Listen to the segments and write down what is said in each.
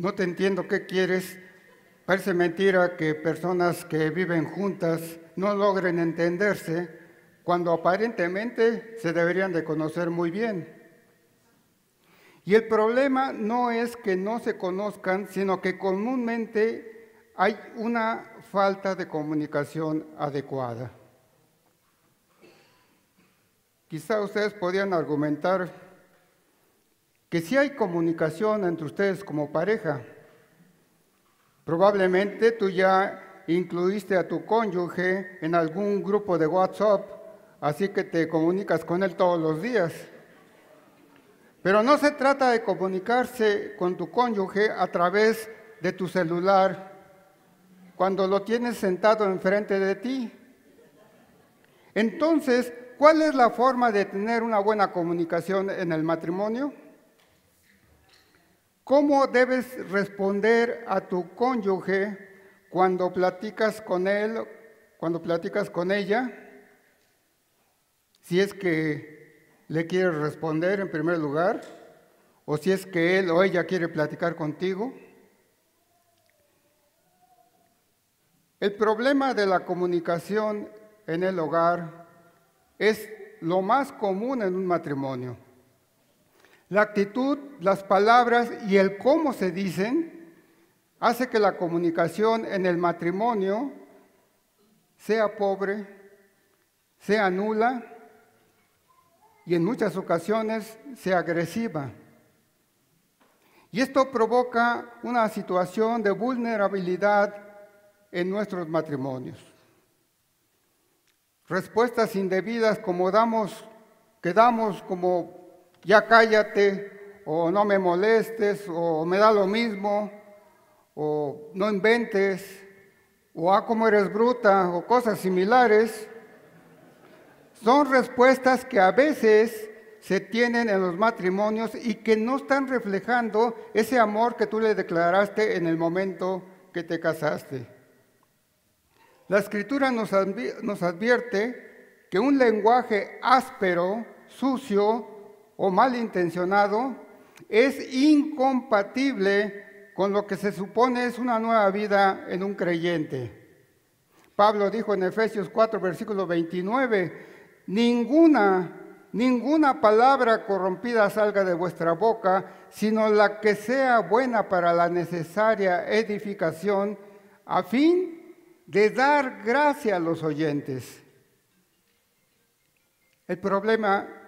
No te entiendo qué quieres. Parece mentira que personas que viven juntas no logren entenderse cuando aparentemente se deberían de conocer muy bien. Y el problema no es que no se conozcan, sino que comúnmente hay una falta de comunicación adecuada. Quizá ustedes podrían argumentar que sí hay comunicación entre ustedes como pareja. Probablemente tú ya incluiste a tu cónyuge en algún grupo de WhatsApp, así que te comunicas con él todos los días. Pero no se trata de comunicarse con tu cónyuge a través de tu celular cuando lo tienes sentado enfrente de ti. Entonces, ¿cuál es la forma de tener una buena comunicación en el matrimonio? ¿Cómo debes responder a tu cónyuge cuando platicas con él, cuando platicas con ella? Si es que le quieres responder en primer lugar, o si es que él o ella quiere platicar contigo. El problema de la comunicación en el hogar es lo más común en un matrimonio. La actitud, las palabras y el cómo se dicen hace que la comunicación en el matrimonio sea pobre, sea nula y en muchas ocasiones sea agresiva. Y esto provoca una situación de vulnerabilidad en nuestros matrimonios. Respuestas indebidas como que damos como ya cállate, o no me molestes, o me da lo mismo, o no inventes, o como eres bruta, o cosas similares, son respuestas que a veces se tienen en los matrimonios y que no están reflejando ese amor que tú le declaraste en el momento que te casaste. La Escritura nos advierte que un lenguaje áspero, sucio o malintencionado es incompatible con lo que se supone es una nueva vida en un creyente. Pablo dijo en Efesios 4, versículo 29, Ninguna palabra corrompida salga de vuestra boca, sino la que sea buena para la necesaria edificación, a fin de dar gracia a los oyentes. El problema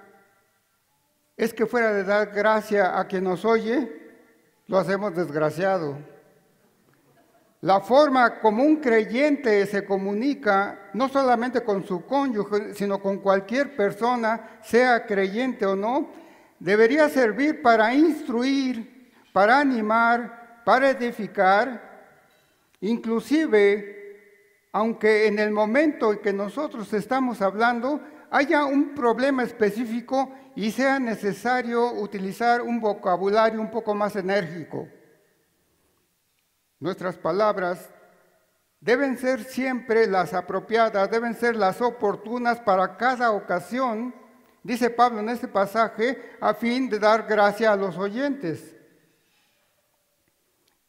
es que fuera de dar gracia a quien nos oye, lo hacemos desgraciado. La forma como un creyente se comunica, no solamente con su cónyuge, sino con cualquier persona, sea creyente o no, debería servir para instruir, para animar, para edificar, inclusive, aunque en el momento en que nosotros estamos hablando, haya un problema específico y sea necesario utilizar un vocabulario un poco más enérgico. Nuestras palabras deben ser siempre las apropiadas, deben ser las oportunas para cada ocasión, dice Pablo en este pasaje, a fin de dar gracia a los oyentes.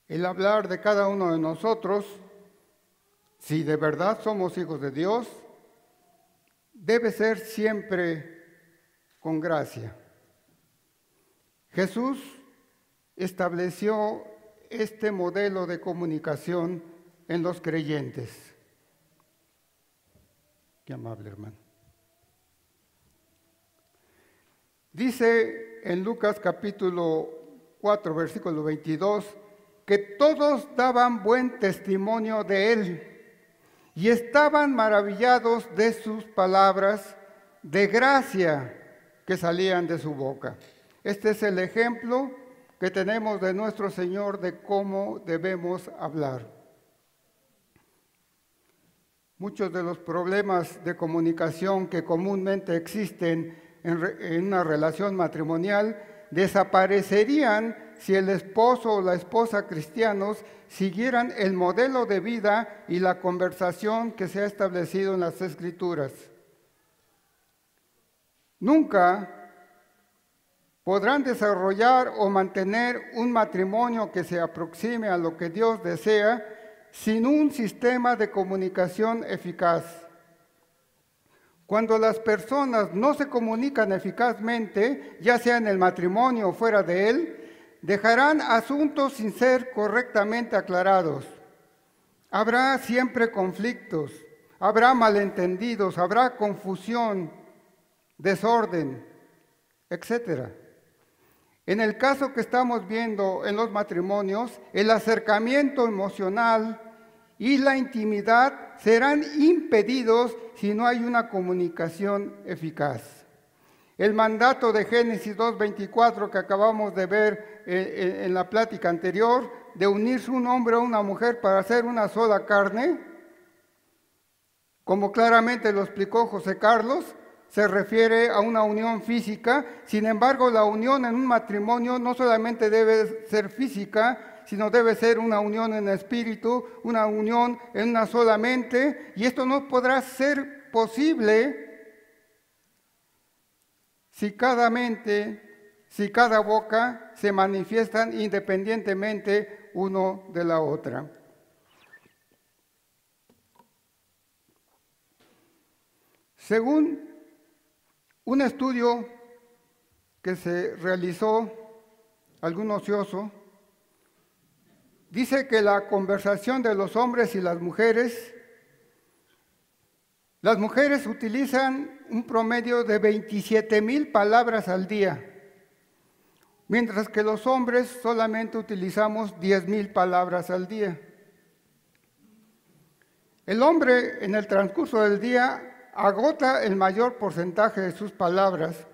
El hablar de cada uno de nosotros, si de verdad somos hijos de Dios, debe ser siempre con gracia. Jesús estableció este modelo de comunicación en los creyentes. Qué amable, hermano. Dice en Lucas capítulo 4, versículo 22, que todos daban buen testimonio de él y estaban maravillados de sus palabras de gracia que salían de su boca. Este es el ejemplo que tenemos de nuestro Señor de cómo debemos hablar. Muchos de los problemas de comunicación que comúnmente existen en una relación matrimonial desaparecerían si el esposo o la esposa cristianos siguieran el modelo de vida y la conversación que se ha establecido en las Escrituras. Nunca podrán desarrollar o mantener un matrimonio que se aproxime a lo que Dios desea sin un sistema de comunicación eficaz. Cuando las personas no se comunican eficazmente, ya sea en el matrimonio o fuera de él, dejarán asuntos sin ser correctamente aclarados. Habrá siempre conflictos, habrá malentendidos, habrá confusión, desorden, etc. En el caso que estamos viendo en los matrimonios, el acercamiento emocional y la intimidad serán impedidos si no hay una comunicación eficaz. El mandato de Génesis 2:24 que acabamos de ver en la plática anterior, de unirse un hombre a una mujer para hacer una sola carne, como claramente lo explicó José Carlos, se refiere a una unión física. Sin embargo, la unión en un matrimonio no solamente debe ser física, sino debe ser una unión en espíritu, una unión en una sola mente, y esto no podrá ser posible si cada mente, si cada boca se manifiestan independientemente uno de la otra. Según un estudio que se realizó, algún ocioso, dice que la conversación de los hombres y las mujeres utilizan un promedio de 27,000 palabras al día, mientras que los hombres solamente utilizamos 10,000 palabras al día. El hombre en el transcurso del día agota el mayor porcentaje de sus palabras,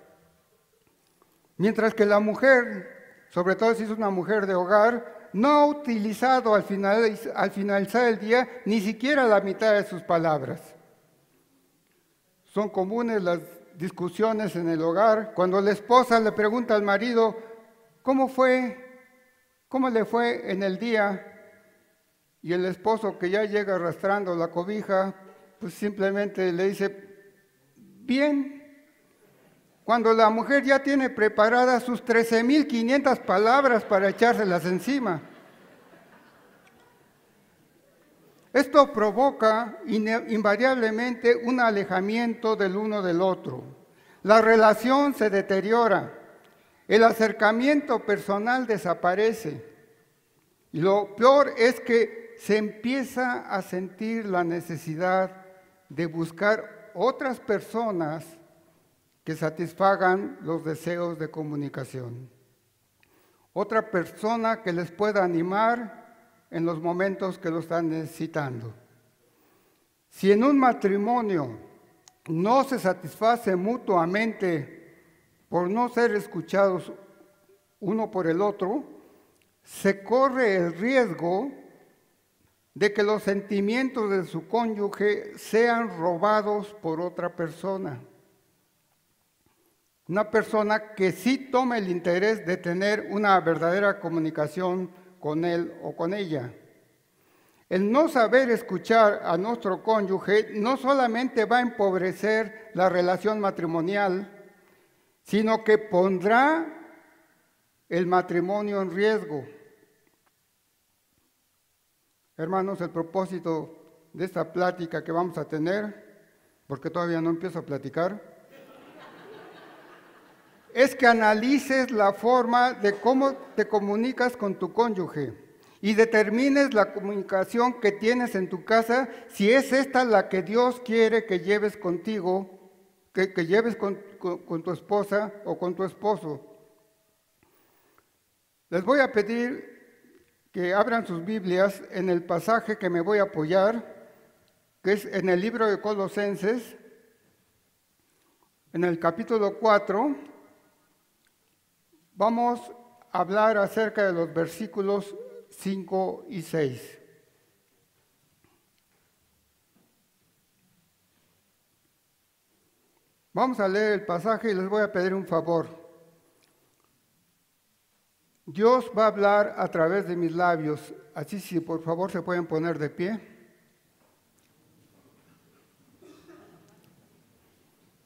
mientras que la mujer, sobre todo si es una mujer de hogar, no ha utilizado al finalizar el día ni siquiera la mitad de sus palabras. Son comunes las discusiones en el hogar, cuando la esposa le pregunta al marido, ¿cómo le fue en el día? Y el esposo, que ya llega arrastrando la cobija, pues simplemente le dice, bien. Cuando la mujer ya tiene preparadas sus 13,500 palabras para echárselas encima. Esto provoca invariablemente un alejamiento del uno del otro. La relación se deteriora, el acercamiento personal desaparece. Y lo peor es que se empieza a sentir la necesidad de buscar otras personas que satisfagan los deseos de comunicación. Otra persona que les pueda animar en los momentos que lo están necesitando. Si en un matrimonio no se satisface mutuamente por no ser escuchados uno por el otro, se corre el riesgo de que los sentimientos de su cónyuge sean robados por otra persona. Una persona que sí tome el interés de tener una verdadera comunicación con él o con ella. El no saber escuchar a nuestro cónyuge no solamente va a empobrecer la relación matrimonial, sino que pondrá el matrimonio en riesgo. Hermanos, el propósito de esta plática que vamos a tener, porque todavía no empiezo a platicar, es que analices la forma de cómo te comunicas con tu cónyuge y determines la comunicación que tienes en tu casa, si es esta la que Dios quiere que lleves contigo, que lleves con tu esposa o con tu esposo. Les voy a pedir que abran sus Biblias en el pasaje que me voy a apoyar, que es en el libro de Colosenses, en el capítulo 4. Vamos a hablar acerca de los versículos 5 y 6. Vamos a leer el pasaje y les voy a pedir un favor. Dios va a hablar a través de mis labios, así si por favor se pueden poner de pie.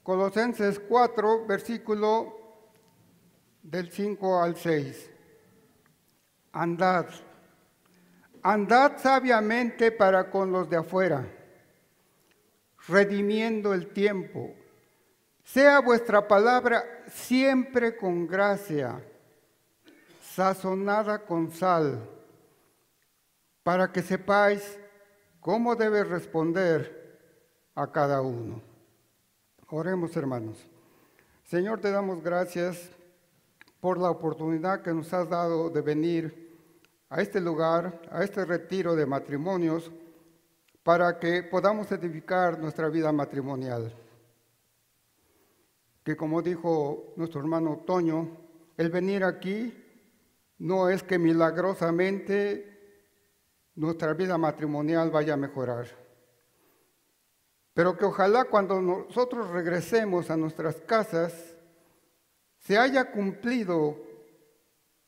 Colosenses 4, versículo del 5 al 6. Andad, andad sabiamente para con los de afuera, redimiendo el tiempo. Sea vuestra palabra siempre con gracia, sazonada con sal, para que sepáis cómo debe responder a cada uno. Oremos, hermanos. Señor, te damos gracias por la oportunidad que nos has dado de venir a este lugar, a este retiro de matrimonios, para que podamos edificar nuestra vida matrimonial. Que como dijo nuestro hermano Toño, el venir aquí no es que milagrosamente nuestra vida matrimonial vaya a mejorar, pero que ojalá cuando nosotros regresemos a nuestras casas se haya cumplido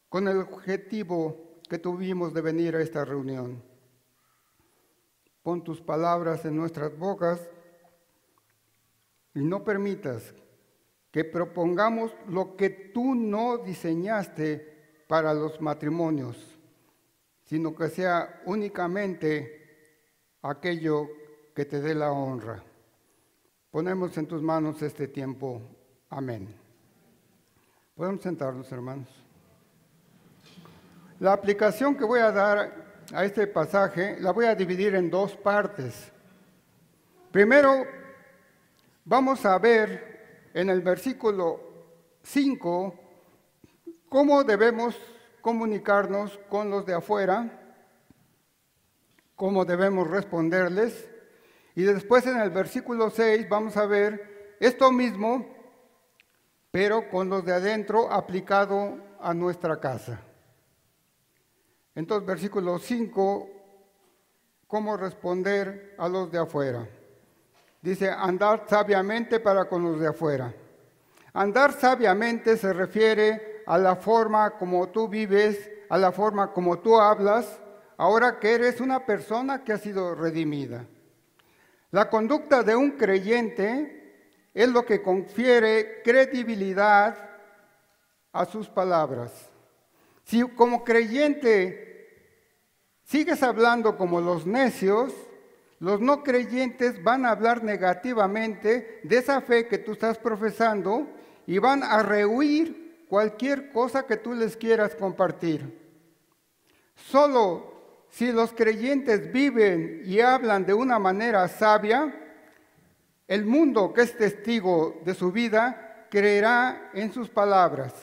con el objetivo que tuvimos de venir a esta reunión. Pon tus palabras en nuestras bocas y no permitas que propongamos lo que tú no diseñaste para los matrimonios, sino que sea únicamente aquello que te dé la honra. Ponemos en tus manos este tiempo. Amén. Podemos sentarnos, hermanos. La aplicación que voy a dar a este pasaje la voy a dividir en dos partes. Primero, vamos a ver en el versículo 5 cómo debemos comunicarnos con los de afuera, cómo debemos responderles. Y después en el versículo 6 vamos a ver esto mismo, pero con los de adentro aplicado a nuestra casa. Entonces, versículo 5, ¿cómo responder a los de afuera? Dice, andar sabiamente para con los de afuera. Andar sabiamente se refiere a la forma como tú vives, a la forma como tú hablas, ahora que eres una persona que ha sido redimida. La conducta de un creyente es lo que confiere credibilidad a sus palabras. Si como creyente sigues hablando como los necios, los no creyentes van a hablar negativamente de esa fe que tú estás profesando y van a rehuir cualquier cosa que tú les quieras compartir. Solo si los creyentes viven y hablan de una manera sabia, el mundo que es testigo de su vida creerá en sus palabras.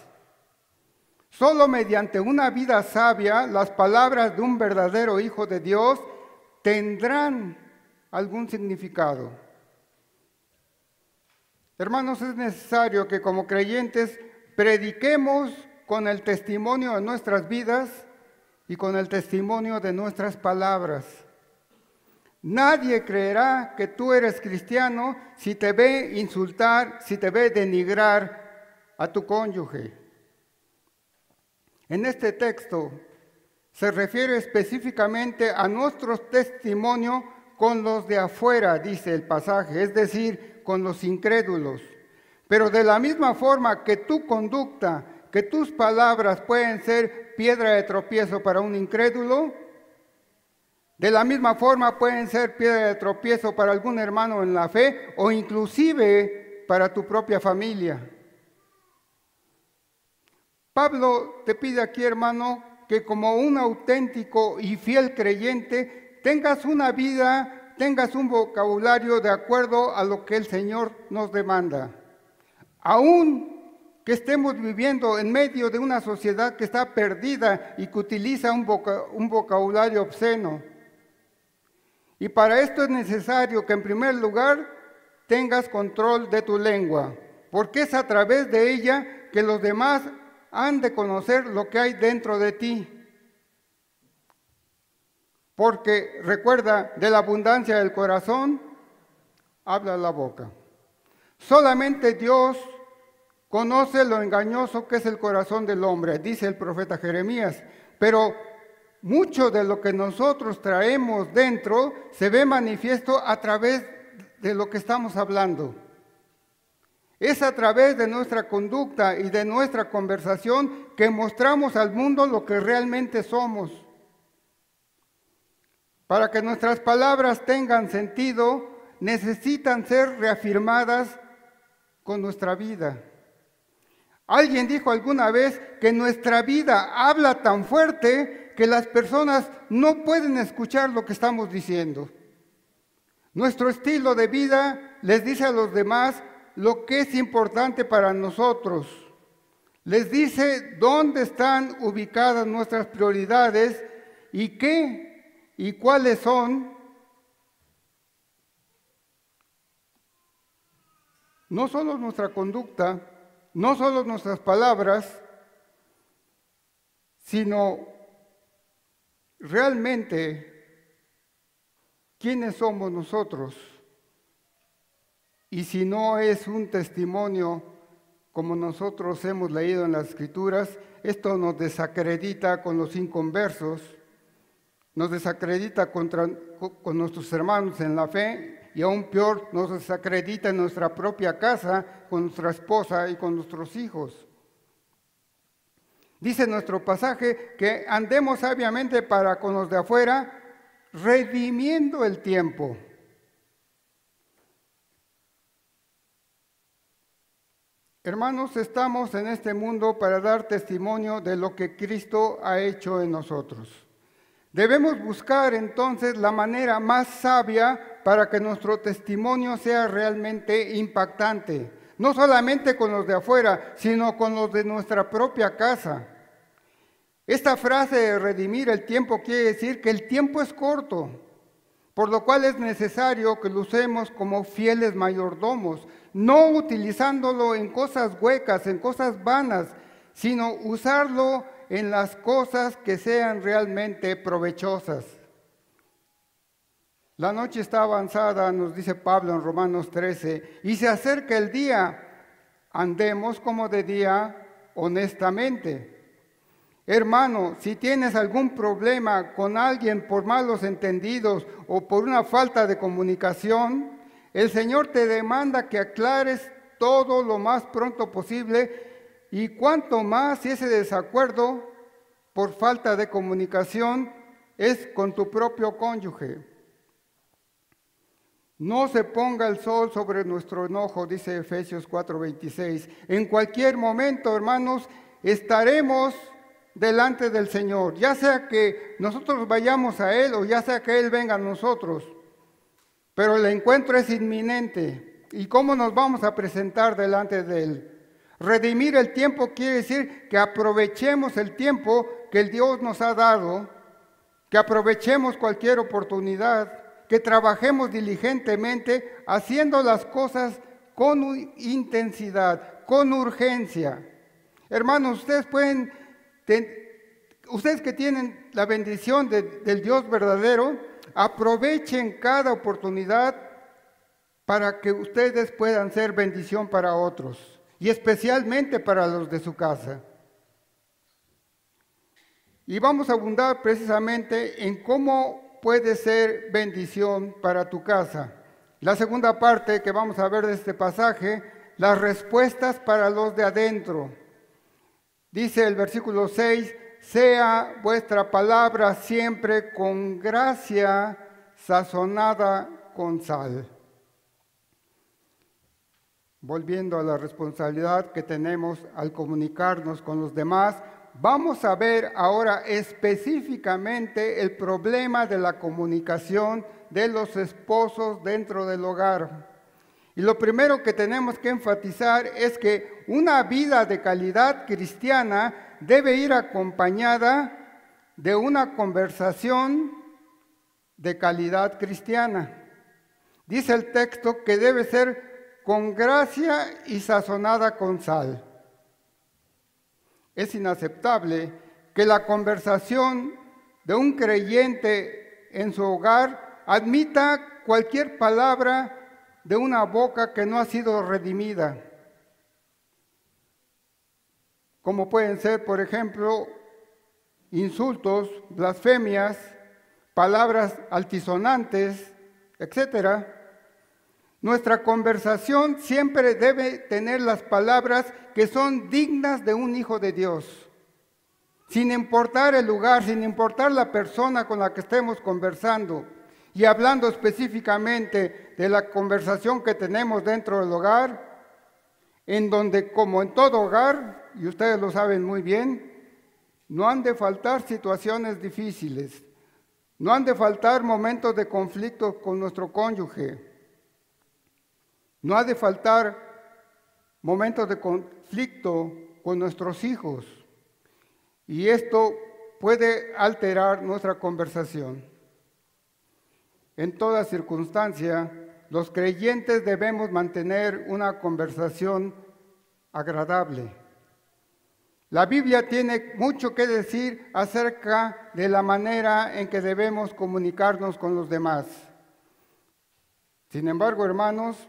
Solo mediante una vida sabia, las palabras de un verdadero hijo de Dios tendrán algún significado. Hermanos, es necesario que como creyentes prediquemos con el testimonio de nuestras vidas y con el testimonio de nuestras palabras. Nadie creerá que tú eres cristiano si te ve insultar, si te ve denigrar a tu cónyuge. En este texto se refiere específicamente a nuestro testimonio con los de afuera, dice el pasaje, es decir, con los incrédulos. Pero de la misma forma que tu conducta, que tus palabras pueden ser piedra de tropiezo para un incrédulo, de la misma forma pueden ser piedra de tropiezo para algún hermano en la fe o inclusive para tu propia familia. Pablo te pide aquí, hermano, que como un auténtico y fiel creyente tengas una vida, tengas un vocabulario de acuerdo a lo que el Señor nos demanda. Aún que estemos viviendo en medio de una sociedad que está perdida y que utiliza un vocabulario obsceno. Y para esto es necesario que en primer lugar tengas control de tu lengua, porque es a través de ella que los demás han de conocer lo que hay dentro de ti. Porque recuerda, de la abundancia del corazón habla la boca. Solamente Dios conoce lo engañoso que es el corazón del hombre, dice el profeta Jeremías, pero mucho de lo que nosotros traemos dentro se ve manifiesto a través de lo que estamos hablando. Es a través de nuestra conducta y de nuestra conversación que mostramos al mundo lo que realmente somos. Para que nuestras palabras tengan sentido, necesitan ser reafirmadas con nuestra vida. Alguien dijo alguna vez que nuestra vida habla tan fuerte que las personas no pueden escuchar lo que estamos diciendo. Nuestro estilo de vida les dice a los demás lo que es importante para nosotros. Les dice dónde están ubicadas nuestras prioridades y qué y cuáles son. No solo nuestra conducta, no solo nuestras palabras, sino realmente quiénes somos nosotros. Y si no es un testimonio como nosotros hemos leído en las Escrituras, esto nos desacredita con los inconversos, nos desacredita con nuestros hermanos en la fe y aún peor, nos desacredita en nuestra propia casa, con nuestra esposa y con nuestros hijos. Dice nuestro pasaje que andemos sabiamente para con los de afuera, redimiendo el tiempo. Hermanos, estamos en este mundo para dar testimonio de lo que Cristo ha hecho en nosotros. Debemos buscar entonces la manera más sabia para que nuestro testimonio sea realmente impactante, no solamente con los de afuera, sino con los de nuestra propia casa. Esta frase de redimir el tiempo quiere decir que el tiempo es corto, por lo cual es necesario que lo usemos como fieles mayordomos, no utilizándolo en cosas huecas, en cosas vanas, sino usarlo en las cosas que sean realmente provechosas. La noche está avanzada, nos dice Pablo en Romanos 13, y se acerca el día, andemos como de día honestamente. Hermano, si tienes algún problema con alguien por malos entendidos o por una falta de comunicación, el Señor te demanda que aclares todo lo más pronto posible y cuanto más si ese desacuerdo por falta de comunicación es con tu propio cónyuge. No se ponga el sol sobre nuestro enojo, dice Efesios 4:26. En cualquier momento, hermanos, estaremos delante del Señor, ya sea que nosotros vayamos a Él o ya sea que Él venga a nosotros. Pero el encuentro es inminente. ¿Y cómo nos vamos a presentar delante de Él? Redimir el tiempo quiere decir que aprovechemos el tiempo que el Dios nos ha dado, que aprovechemos cualquier oportunidad, que trabajemos diligentemente haciendo las cosas con intensidad, con urgencia. Hermanos, ustedes que tienen la bendición del Dios verdadero, aprovechen cada oportunidad para que ustedes puedan ser bendición para otros y especialmente para los de su casa. Y vamos a abundar precisamente en cómo puede ser bendición para tu casa. La segunda parte que vamos a ver de este pasaje, las respuestas para los de adentro. Dice el versículo 6, sea vuestra palabra siempre con gracia, sazonada con sal. Volviendo a la responsabilidad que tenemos al comunicarnos con los demás, vamos a ver ahora específicamente el problema de la comunicación de los esposos dentro del hogar. Y lo primero que tenemos que enfatizar es que una vida de calidad cristiana debe ir acompañada de una conversación de calidad cristiana. Dice el texto que debe ser con gracia y sazonada con sal. Es inaceptable que la conversación de un creyente en su hogar admita cualquier palabra de una boca que no ha sido redimida, como pueden ser, por ejemplo, insultos, blasfemias, palabras altisonantes, etc. Nuestra conversación siempre debe tener las palabras que son dignas de un hijo de Dios. Sin importar el lugar, sin importar la persona con la que estemos conversando. Y hablando específicamente de la conversación que tenemos dentro del hogar, en donde, como en todo hogar, y ustedes lo saben muy bien, no han de faltar situaciones difíciles, no han de faltar momentos de conflicto con nuestro cónyuge, no ha de faltar momentos de conflicto con nuestros hijos, y esto puede alterar nuestra conversación. En toda circunstancia, los creyentes debemos mantener una conversación agradable. La Biblia tiene mucho que decir acerca de la manera en que debemos comunicarnos con los demás. Sin embargo, hermanos,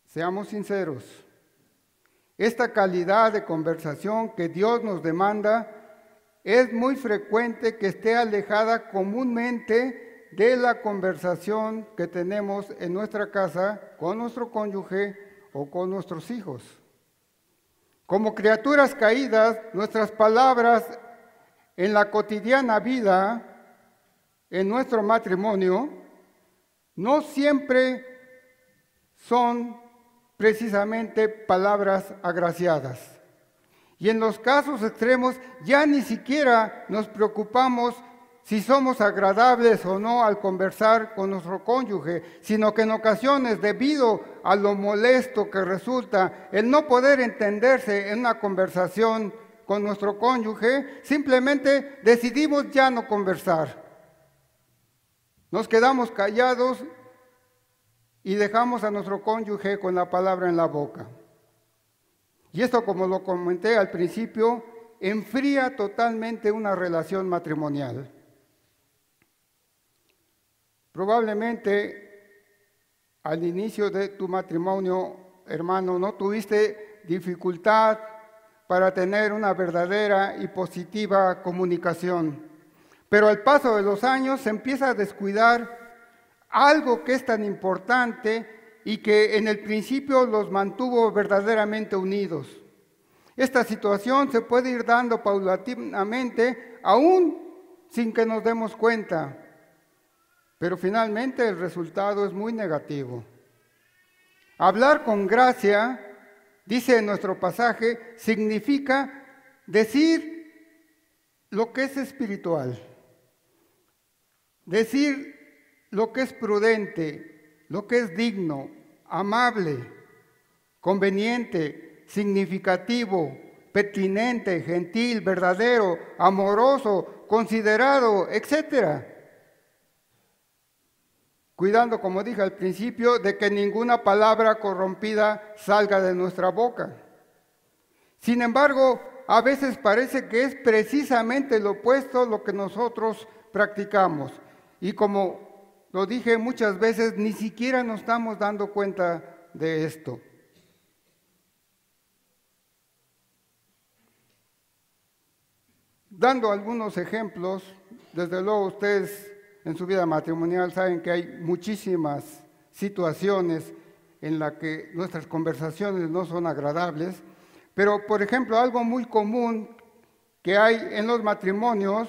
seamos sinceros. Esta calidad de conversación que Dios nos demanda es muy frecuente que esté alejada comúnmente de la conversación que tenemos en nuestra casa con nuestro cónyuge o con nuestros hijos. Como criaturas caídas, nuestras palabras en la cotidiana vida, en nuestro matrimonio, no siempre son precisamente palabras agraciadas. Y en los casos extremos ya ni siquiera nos preocupamos si somos agradables o no al conversar con nuestro cónyuge, sino que en ocasiones, debido a lo molesto que resulta el no poder entenderse en una conversación con nuestro cónyuge, simplemente decidimos ya no conversar. Nos quedamos callados y dejamos a nuestro cónyuge con la palabra en la boca. Y esto, como lo comenté al principio, enfría totalmente una relación matrimonial. Probablemente al inicio de tu matrimonio, hermano, no tuviste dificultad para tener una verdadera y positiva comunicación. Pero al paso de los años se empieza a descuidar algo que es tan importante y que en el principio los mantuvo verdaderamente unidos. Esta situación se puede ir dando paulatinamente, aún sin que nos demos cuenta. Pero finalmente el resultado es muy negativo. Hablar con gracia, dice en nuestro pasaje, significa decir lo que es espiritual, decir lo que es prudente, lo que es digno, amable, conveniente, significativo, pertinente, gentil, verdadero, amoroso, considerado, etcétera. Cuidando, como dije al principio, de que ninguna palabra corrompida salga de nuestra boca. Sin embargo, a veces parece que es precisamente lo opuesto lo que nosotros practicamos. Y como lo dije muchas veces, ni siquiera nos estamos dando cuenta de esto. Dando algunos ejemplos, desde luego ustedes en su vida matrimonial saben que hay muchísimas situaciones en las que nuestras conversaciones no son agradables, pero por ejemplo algo muy común que hay en los matrimonios,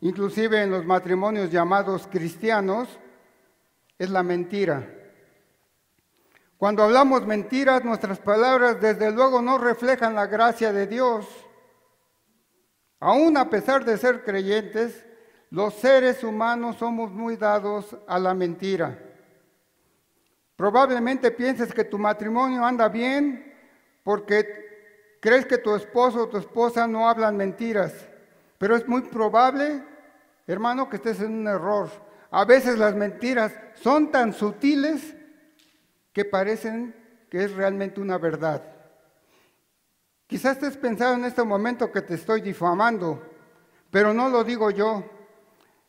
inclusive en los matrimonios llamados cristianos, es la mentira. Cuando hablamos mentiras, nuestras palabras desde luego no reflejan la gracia de Dios. Aún a pesar de ser creyentes, los seres humanos somos muy dados a la mentira. Probablemente pienses que tu matrimonio anda bien porque crees que tu esposo o tu esposa no hablan mentiras, pero es muy probable, hermano, que estés en un error. A veces las mentiras son tan sutiles que parecen que es realmente una verdad. Quizás estés pensando en este momento que te estoy difamando, pero no lo digo yo.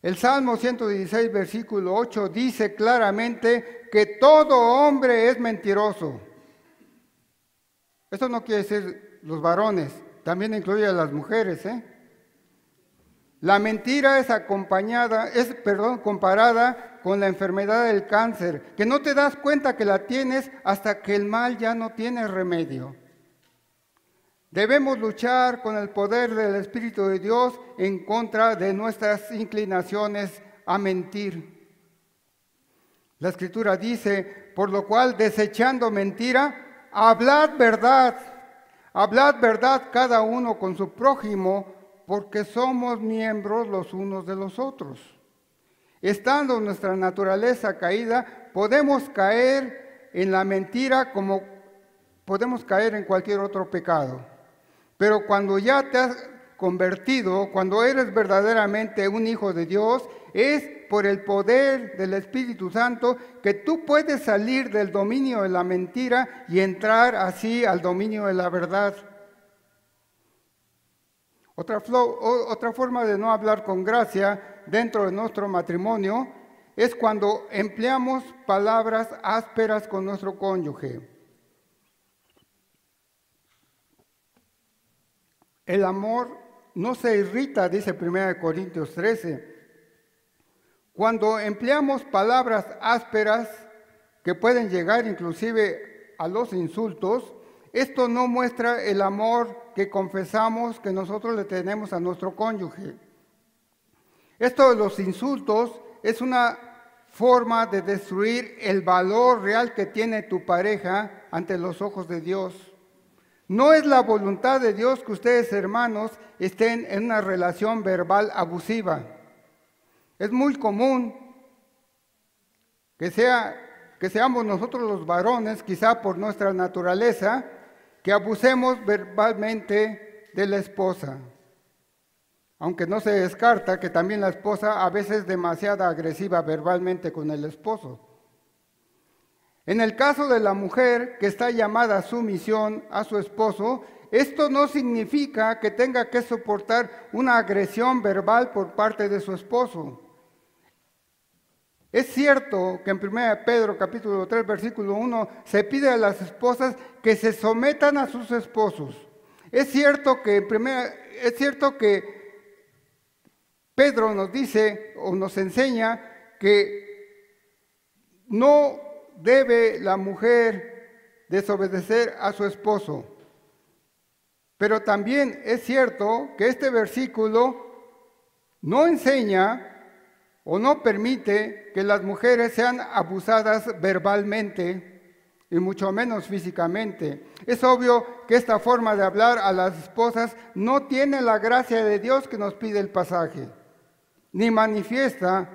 El Salmo 116, versículo 8, dice claramente que todo hombre es mentiroso. Esto no quiere decir los varones, también incluye a las mujeres, La mentira es comparada con la enfermedad del cáncer, que no te das cuenta que la tienes hasta que el mal ya no tiene remedio. Debemos luchar con el poder del Espíritu de Dios en contra de nuestras inclinaciones a mentir. La Escritura dice, por lo cual, desechando mentira, hablad verdad cada uno con su prójimo, porque somos miembros los unos de los otros. Estando nuestra naturaleza caída, podemos caer en la mentira como podemos caer en cualquier otro pecado. Pero cuando ya te has convertido, cuando eres verdaderamente un hijo de Dios, es por el poder del Espíritu Santo que tú puedes salir del dominio de la mentira y entrar así al dominio de la verdad. Otra forma de no hablar con gracia dentro de nuestro matrimonio es cuando empleamos palabras ásperas con nuestro cónyuge. El amor no se irrita, dice 1 Corintios 13. Cuando empleamos palabras ásperas que pueden llegar inclusive a los insultos, esto no muestra el amor que confesamos que nosotros le tenemos a nuestro cónyuge. Esto de los insultos es una forma de destruir el valor real que tiene tu pareja ante los ojos de Dios. No es la voluntad de Dios que ustedes, hermanos, estén en una relación verbal abusiva. Es muy común que seamos nosotros los varones, quizá por nuestra naturaleza, que abusemos verbalmente de la esposa. Aunque no se descarta que también la esposa a veces es demasiado agresiva verbalmente con el esposo. En el caso de la mujer que está llamada a sumisión a su esposo, esto no significa que tenga que soportar una agresión verbal por parte de su esposo. Es cierto que en 1 Pedro capítulo 3 versículo 1 se pide a las esposas que se sometan a sus esposos. Es cierto que Pedro nos dice o nos enseña que no debe la mujer desobedecer a su esposo. Pero también es cierto que este versículo no enseña o no permite que las mujeres sean abusadas verbalmente y mucho menos físicamente. Es obvio que esta forma de hablar a las esposas no tiene la gracia de Dios que nos pide el pasaje, ni manifiesta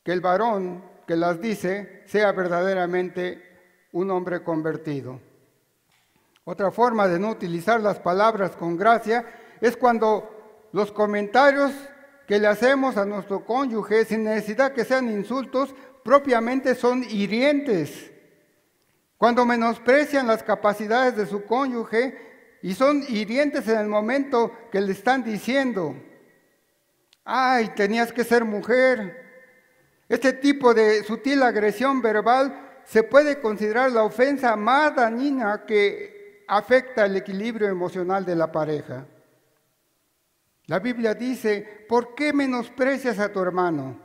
que el varón que las dice sea verdaderamente un hombre convertido. Otra forma de no utilizar las palabras con gracia es cuando los comentarios que le hacemos a nuestro cónyuge, sin necesidad que sean insultos, propiamente son hirientes. Cuando menosprecian las capacidades de su cónyuge y son hirientes en el momento que le están diciendo, ¡ay, tenías que ser mujer! Este tipo de sutil agresión verbal se puede considerar la ofensa más dañina que afecta el equilibrio emocional de la pareja. La Biblia dice, ¿por qué menosprecias a tu hermano?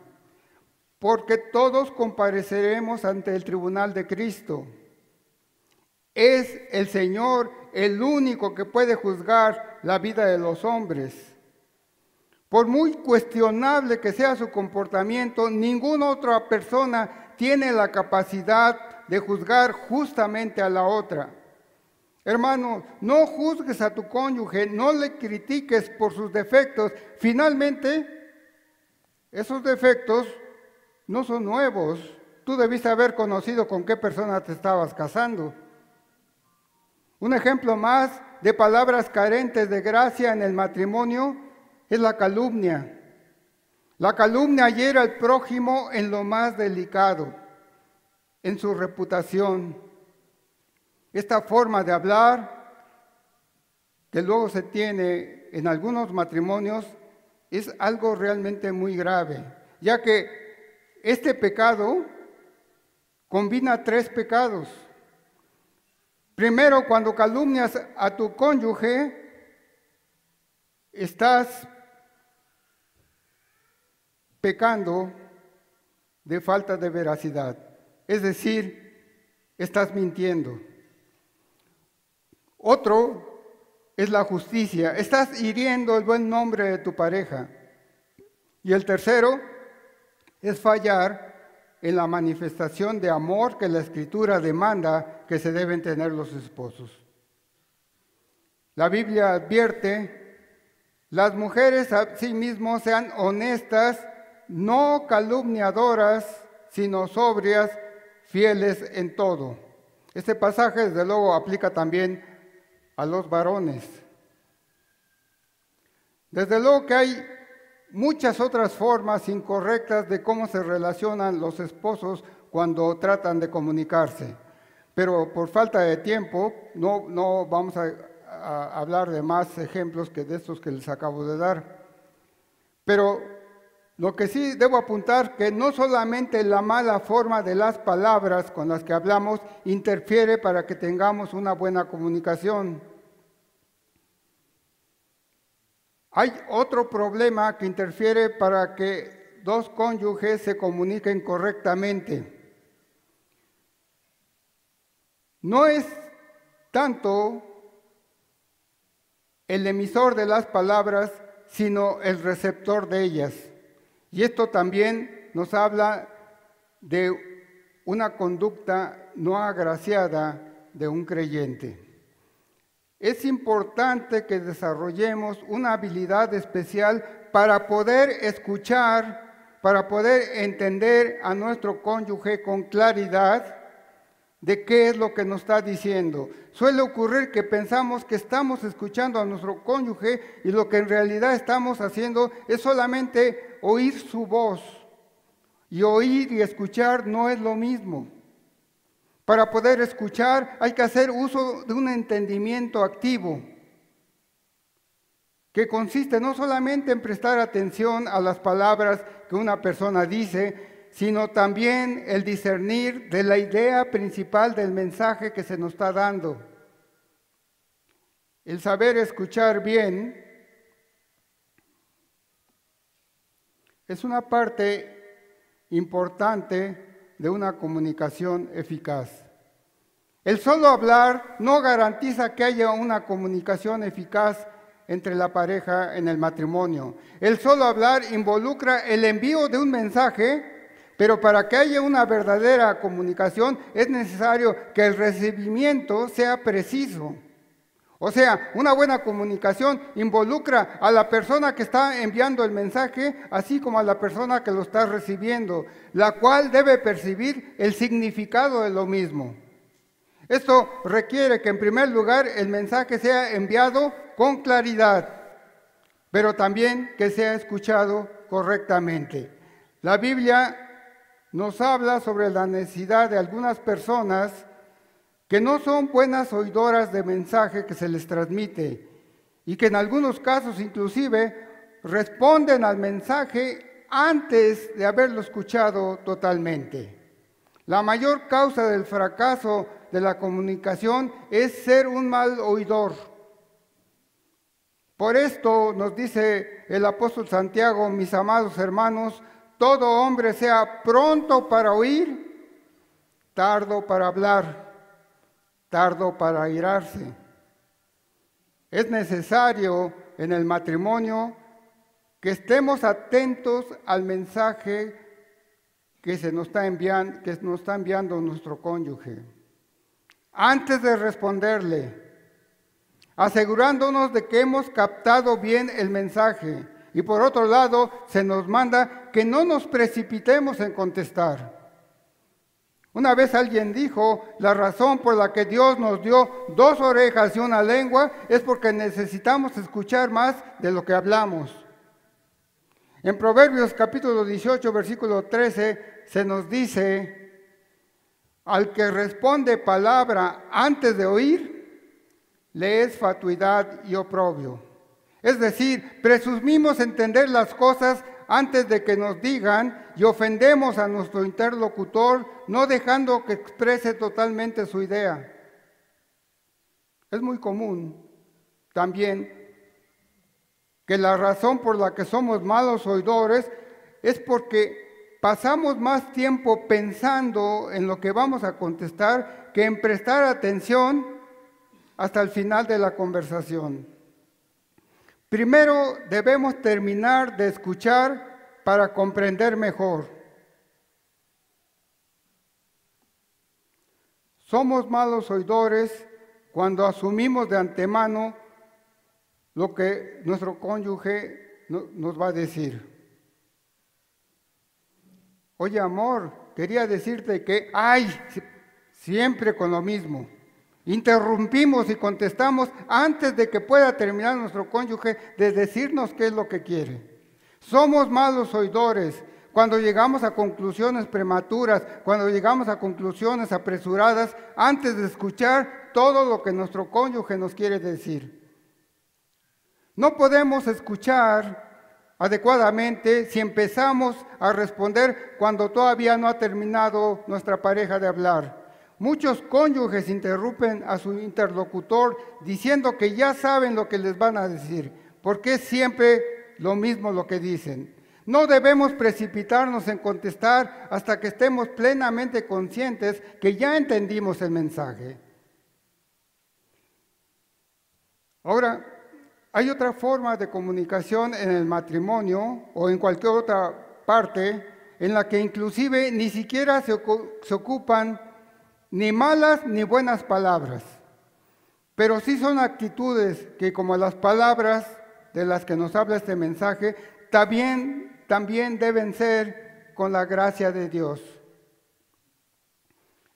Porque todos compareceremos ante el tribunal de Cristo. Es el Señor el único que puede juzgar la vida de los hombres. Por muy cuestionable que sea su comportamiento, ninguna otra persona tiene la capacidad de juzgar justamente a la otra. Hermano, no juzgues a tu cónyuge, no le critiques por sus defectos. Finalmente, esos defectos no son nuevos. Tú debiste haber conocido con qué persona te estabas casando. Un ejemplo más de palabras carentes de gracia en el matrimonio es la calumnia. La calumnia hiere al prójimo en lo más delicado, en su reputación. Esta forma de hablar que luego se tiene en algunos matrimonios es algo realmente muy grave, ya que este pecado combina 3 pecados. Primero, cuando calumnias a tu cónyuge, estás pecando de falta de veracidad. Es decir, estás mintiendo. Otro es la justicia. Estás hiriendo el buen nombre de tu pareja. Y el tercero es fallar en la manifestación de amor que la Escritura demanda que se deben tener los esposos. La Biblia advierte: las mujeres asimismo sean honestas, no calumniadoras, sino sobrias, fieles en todo. Este pasaje, desde luego, aplica también a los varones. Desde luego que hay muchas otras formas incorrectas de cómo se relacionan los esposos cuando tratan de comunicarse, pero por falta de tiempo no vamos a hablar de más ejemplos que de estos que les acabo de dar. Pero lo que sí debo apuntar, que no solamente la mala forma de las palabras con las que hablamos interfiere para que tengamos una buena comunicación. Hay otro problema que interfiere para que dos cónyuges se comuniquen correctamente. No es tanto el emisor de las palabras, sino el receptor de ellas. Y esto también nos habla de una conducta no agraciada de un creyente. Es importante que desarrollemos una habilidad especial para poder escuchar, para poder entender a nuestro cónyuge con claridad de qué es lo que nos está diciendo. Suele ocurrir que pensamos que estamos escuchando a nuestro cónyuge y lo que en realidad estamos haciendo es solamente oír su voz. Y oír y escuchar no es lo mismo. Para poder escuchar hay que hacer uso de un entendimiento activo, que consiste no solamente en prestar atención a las palabras que una persona dice, sino también el discernir de la idea principal del mensaje que se nos está dando. El saber escuchar bien es una parte importante de una comunicación eficaz. El solo hablar no garantiza que haya una comunicación eficaz entre la pareja en el matrimonio. El solo hablar involucra el envío de un mensaje, pero para que haya una verdadera comunicación es necesario que el recibimiento sea preciso. O sea, una buena comunicación involucra a la persona que está enviando el mensaje, así como a la persona que lo está recibiendo, la cual debe percibir el significado de lo mismo. Esto requiere que en primer lugar el mensaje sea enviado con claridad, pero también que sea escuchado correctamente. La Biblia nos habla sobre la necesidad de algunas personas que no son buenas oidoras de mensaje que se les transmite y que en algunos casos inclusive responden al mensaje antes de haberlo escuchado totalmente. La mayor causa del fracaso de la comunicación es ser un mal oidor. Por esto nos dice el apóstol Santiago: mis amados hermanos, todo hombre sea pronto para oír, tardo para hablar, tardo para airarse. Es necesario en el matrimonio que estemos atentos al mensaje que nos está enviando nuestro cónyuge, antes de responderle, asegurándonos de que hemos captado bien el mensaje. Y por otro lado, se nos manda que no nos precipitemos en contestar. Una vez alguien dijo: la razón por la que Dios nos dio 2 orejas y una lengua es porque necesitamos escuchar más de lo que hablamos. En Proverbios capítulo 18, versículo 13, se nos dice: al que responde palabra antes de oír, le es fatuidad y oprobio. Es decir, presumimos entender las cosas antes de que nos digan y ofendemos a nuestro interlocutor, no dejando que exprese totalmente su idea. Es muy común también que la razón por la que somos malos oidores es porque pasamos más tiempo pensando en lo que vamos a contestar que en prestar atención hasta el final de la conversación. Primero debemos terminar de escuchar para comprender mejor. Somos malos oidores cuando asumimos de antemano lo que nuestro cónyuge nos va a decir. Oye, amor, quería decirte que, siempre con lo mismo. Interrumpimos y contestamos antes de que pueda terminar nuestro cónyuge de decirnos qué es lo que quiere. Somos malos oidores cuando llegamos a conclusiones prematuras, cuando llegamos a conclusiones apresuradas, antes de escuchar todo lo que nuestro cónyuge nos quiere decir. No podemos escuchar adecuadamente si empezamos a responder cuando todavía no ha terminado nuestra pareja de hablar. Muchos cónyuges interrumpen a su interlocutor diciendo que ya saben lo que les van a decir, porque es siempre lo mismo lo que dicen. No debemos precipitarnos en contestar hasta que estemos plenamente conscientes que ya entendimos el mensaje. Ahora, hay otra forma de comunicación en el matrimonio o en cualquier otra parte en la que inclusive ni siquiera se ocupan ni malas ni buenas palabras, pero sí son actitudes que, como las palabras de las que nos habla este mensaje, también deben ser con la gracia de Dios.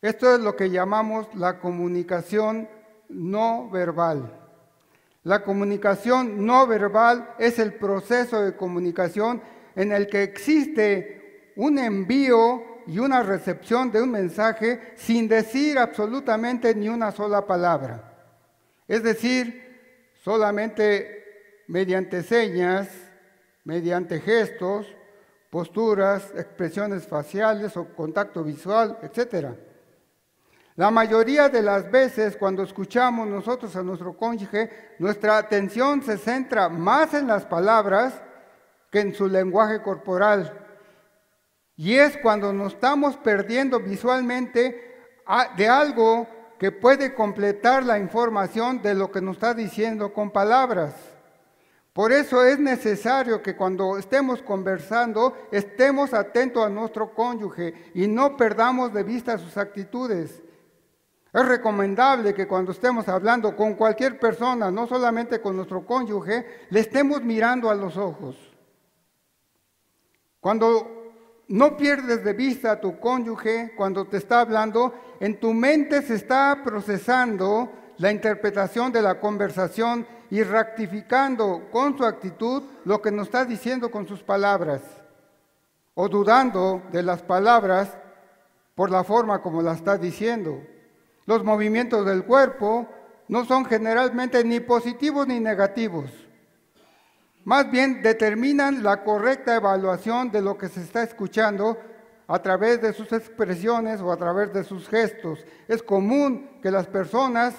Esto es lo que llamamos la comunicación no verbal. La comunicación no verbal es el proceso de comunicación en el que existe un envío y una recepción de un mensaje sin decir absolutamente ni una sola palabra. Es decir, solamente mediante señas, mediante gestos, posturas, expresiones faciales o contacto visual, etc. La mayoría de las veces cuando escuchamos nosotros a nuestro cónyuge, nuestra atención se centra más en las palabras que en su lenguaje corporal. Y es cuando nos estamos perdiendo visualmente de algo que puede completar la información de lo que nos está diciendo con palabras. Por eso es necesario que cuando estemos conversando, estemos atentos a nuestro cónyuge y no perdamos de vista sus actitudes. Es recomendable que cuando estemos hablando con cualquier persona, no solamente con nuestro cónyuge, le estemos mirando a los ojos. Cuando no pierdes de vista a tu cónyuge cuando te está hablando, en tu mente se está procesando la interpretación de la conversación y rectificando con su actitud lo que nos está diciendo con sus palabras, o dudando de las palabras por la forma como las está diciendo. Los movimientos del cuerpo no son generalmente ni positivos ni negativos. Más bien determinan la correcta evaluación de lo que se está escuchando a través de sus expresiones o a través de sus gestos. Es común que las personas,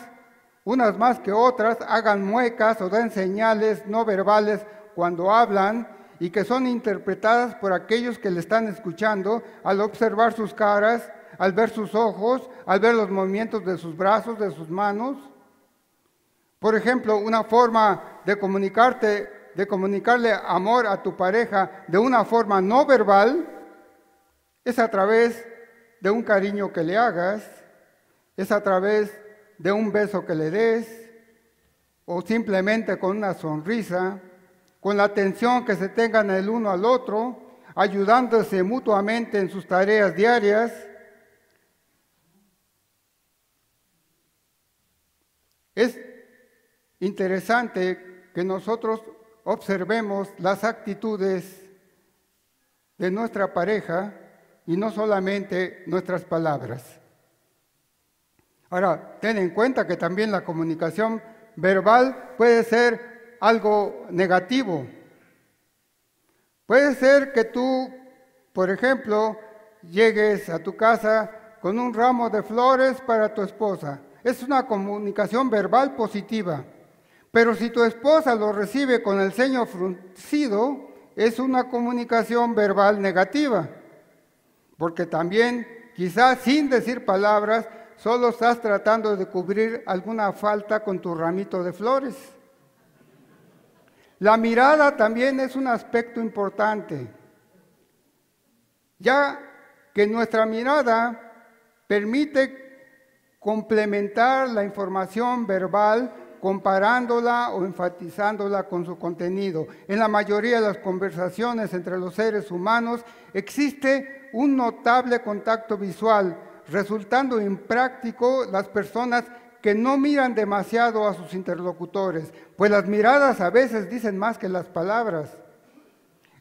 unas más que otras, hagan muecas o den señales no verbales cuando hablan y que son interpretadas por aquellos que le están escuchando al observar sus caras, al ver sus ojos, al ver los movimientos de sus brazos, de sus manos. Por ejemplo, una forma de comunicarle amor a tu pareja de una forma no verbal es a través de un cariño que le hagas, es a través de un beso que le des, o simplemente con una sonrisa, con la atención que se tengan el uno al otro, ayudándose mutuamente en sus tareas diarias. Es interesante que nosotros observemos las actitudes de nuestra pareja y no solamente nuestras palabras. Ahora, ten en cuenta que también la comunicación verbal puede ser algo negativo. Puede ser que tú, por ejemplo, llegues a tu casa con un ramo de flores para tu esposa. Es una comunicación verbal positiva. Pero si tu esposa lo recibe con el ceño fruncido, es una comunicación verbal negativa. porque también, quizás sin decir palabras, solo estás tratando de cubrir alguna falta con tu ramito de flores. La mirada también es un aspecto importante, ya que nuestra mirada permite complementar la información verbal comparándola o enfatizándola con su contenido. En la mayoría de las conversaciones entre los seres humanos existe un notable contacto visual, resultando impráctico las personas que no miran demasiado a sus interlocutores, pues las miradas a veces dicen más que las palabras.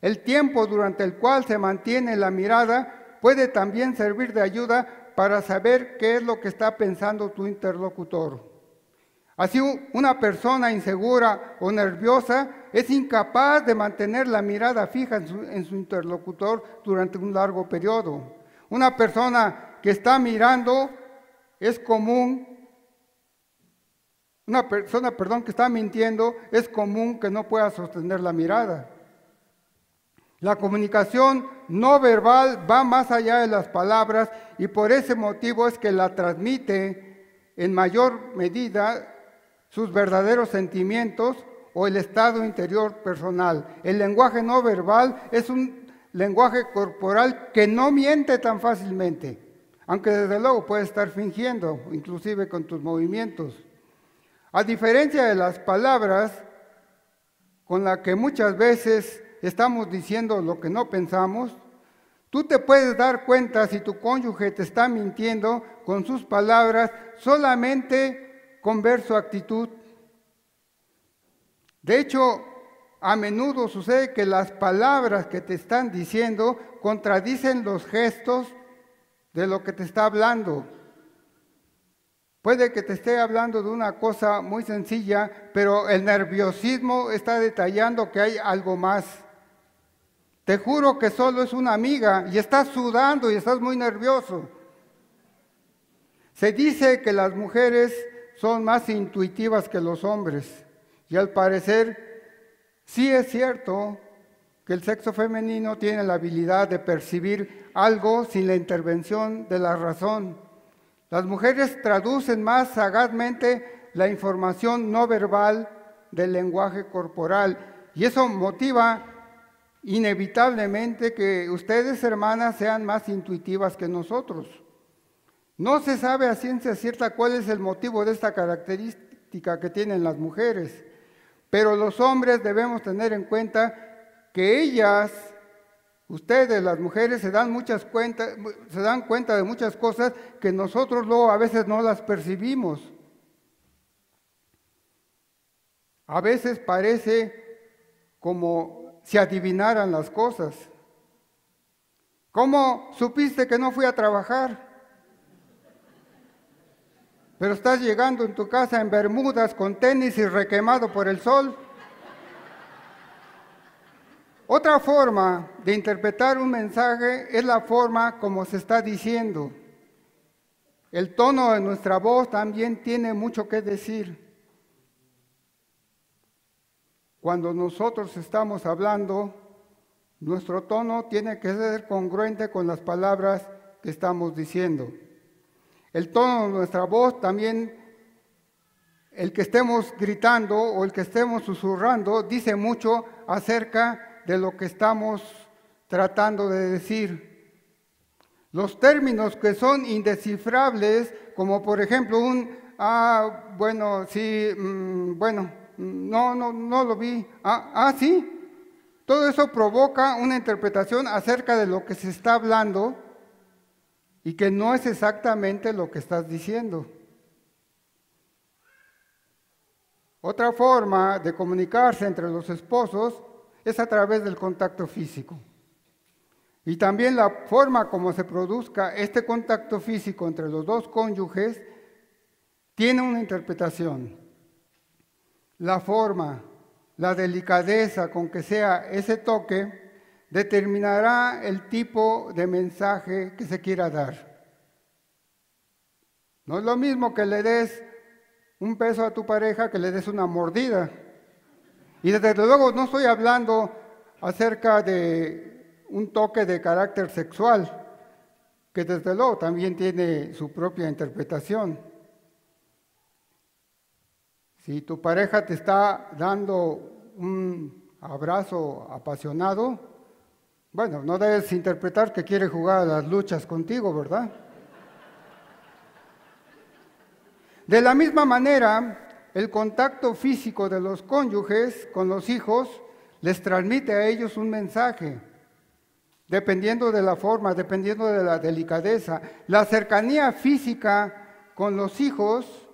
El tiempo durante el cual se mantiene la mirada puede también servir de ayuda para saber qué es lo que está pensando tu interlocutor. Así, una persona insegura o nerviosa es incapaz de mantener la mirada fija en su interlocutor durante un largo periodo. Una persona que está mirando es común, una persona, que está mintiendo es común que no pueda sostener la mirada. La comunicación no verbal va más allá de las palabras y por ese motivo es que la transmite en mayor medida sus verdaderos sentimientos o el estado interior personal. El lenguaje no verbal es un lenguaje corporal que no miente tan fácilmente, aunque desde luego puede estar fingiendo, inclusive con tus movimientos. A diferencia de las palabras, con las que muchas veces estamos diciendo lo que no pensamos, tú te puedes dar cuenta si tu cónyuge te está mintiendo con sus palabras solamente con ver su actitud. De hecho, a menudo sucede que las palabras que te están diciendo contradicen los gestos de lo que te está hablando. Puede que te esté hablando de una cosa muy sencilla, pero el nerviosismo está detallando que hay algo más. Te juro que solo es una amiga y estás sudando y estás muy nervioso. Se dice que las mujeres son más intuitivas que los hombres y al parecer sí es cierto que el sexo femenino tiene la habilidad de percibir algo sin la intervención de la razón. Las mujeres traducen más sagazmente la información no verbal del lenguaje corporal y eso motiva inevitablemente que ustedes, hermanas, sean más intuitivas que nosotros. No se sabe a ciencia cierta cuál es el motivo de esta característica que tienen las mujeres, pero los hombres debemos tener en cuenta que ellas, ustedes, las mujeres, se dan cuenta de muchas cosas que nosotros luego a veces no las percibimos. A veces parece como si adivinaran las cosas. ¿Cómo supiste que no fui a trabajar? Pero estás llegando en tu casa en bermudas, con tenis y requemado por el sol. Otra forma de interpretar un mensaje es la forma como se está diciendo. El tono de nuestra voz también tiene mucho que decir. Cuando nosotros estamos hablando, nuestro tono tiene que ser congruente con las palabras que estamos diciendo. El tono de nuestra voz también, el que estemos gritando o el que estemos susurrando, dice mucho acerca de lo que estamos tratando de decir. Los términos que son indescifrables, como por ejemplo bueno, sí, bueno, no lo vi, sí. Todo eso provoca una interpretación acerca de lo que se está hablando y que no es exactamente lo que estás diciendo. Otra forma de comunicarse entre los esposos es a través del contacto físico. Y también la forma como se produzca este contacto físico entre los dos cónyuges tiene una interpretación. La forma, la delicadeza con que sea ese toque determinará el tipo de mensaje que se quiera dar. No es lo mismo que le des un beso a tu pareja que le des una mordida. Y desde luego no estoy hablando acerca de un toque de carácter sexual, que desde luego también tiene su propia interpretación. Si tu pareja te está dando un abrazo apasionado, bueno, no debes interpretar que quiere jugar a las luchas contigo, ¿verdad? De la misma manera, el contacto físico de los cónyuges con los hijos les transmite a ellos un mensaje, dependiendo de la forma, dependiendo de la delicadeza. La cercanía física con los hijos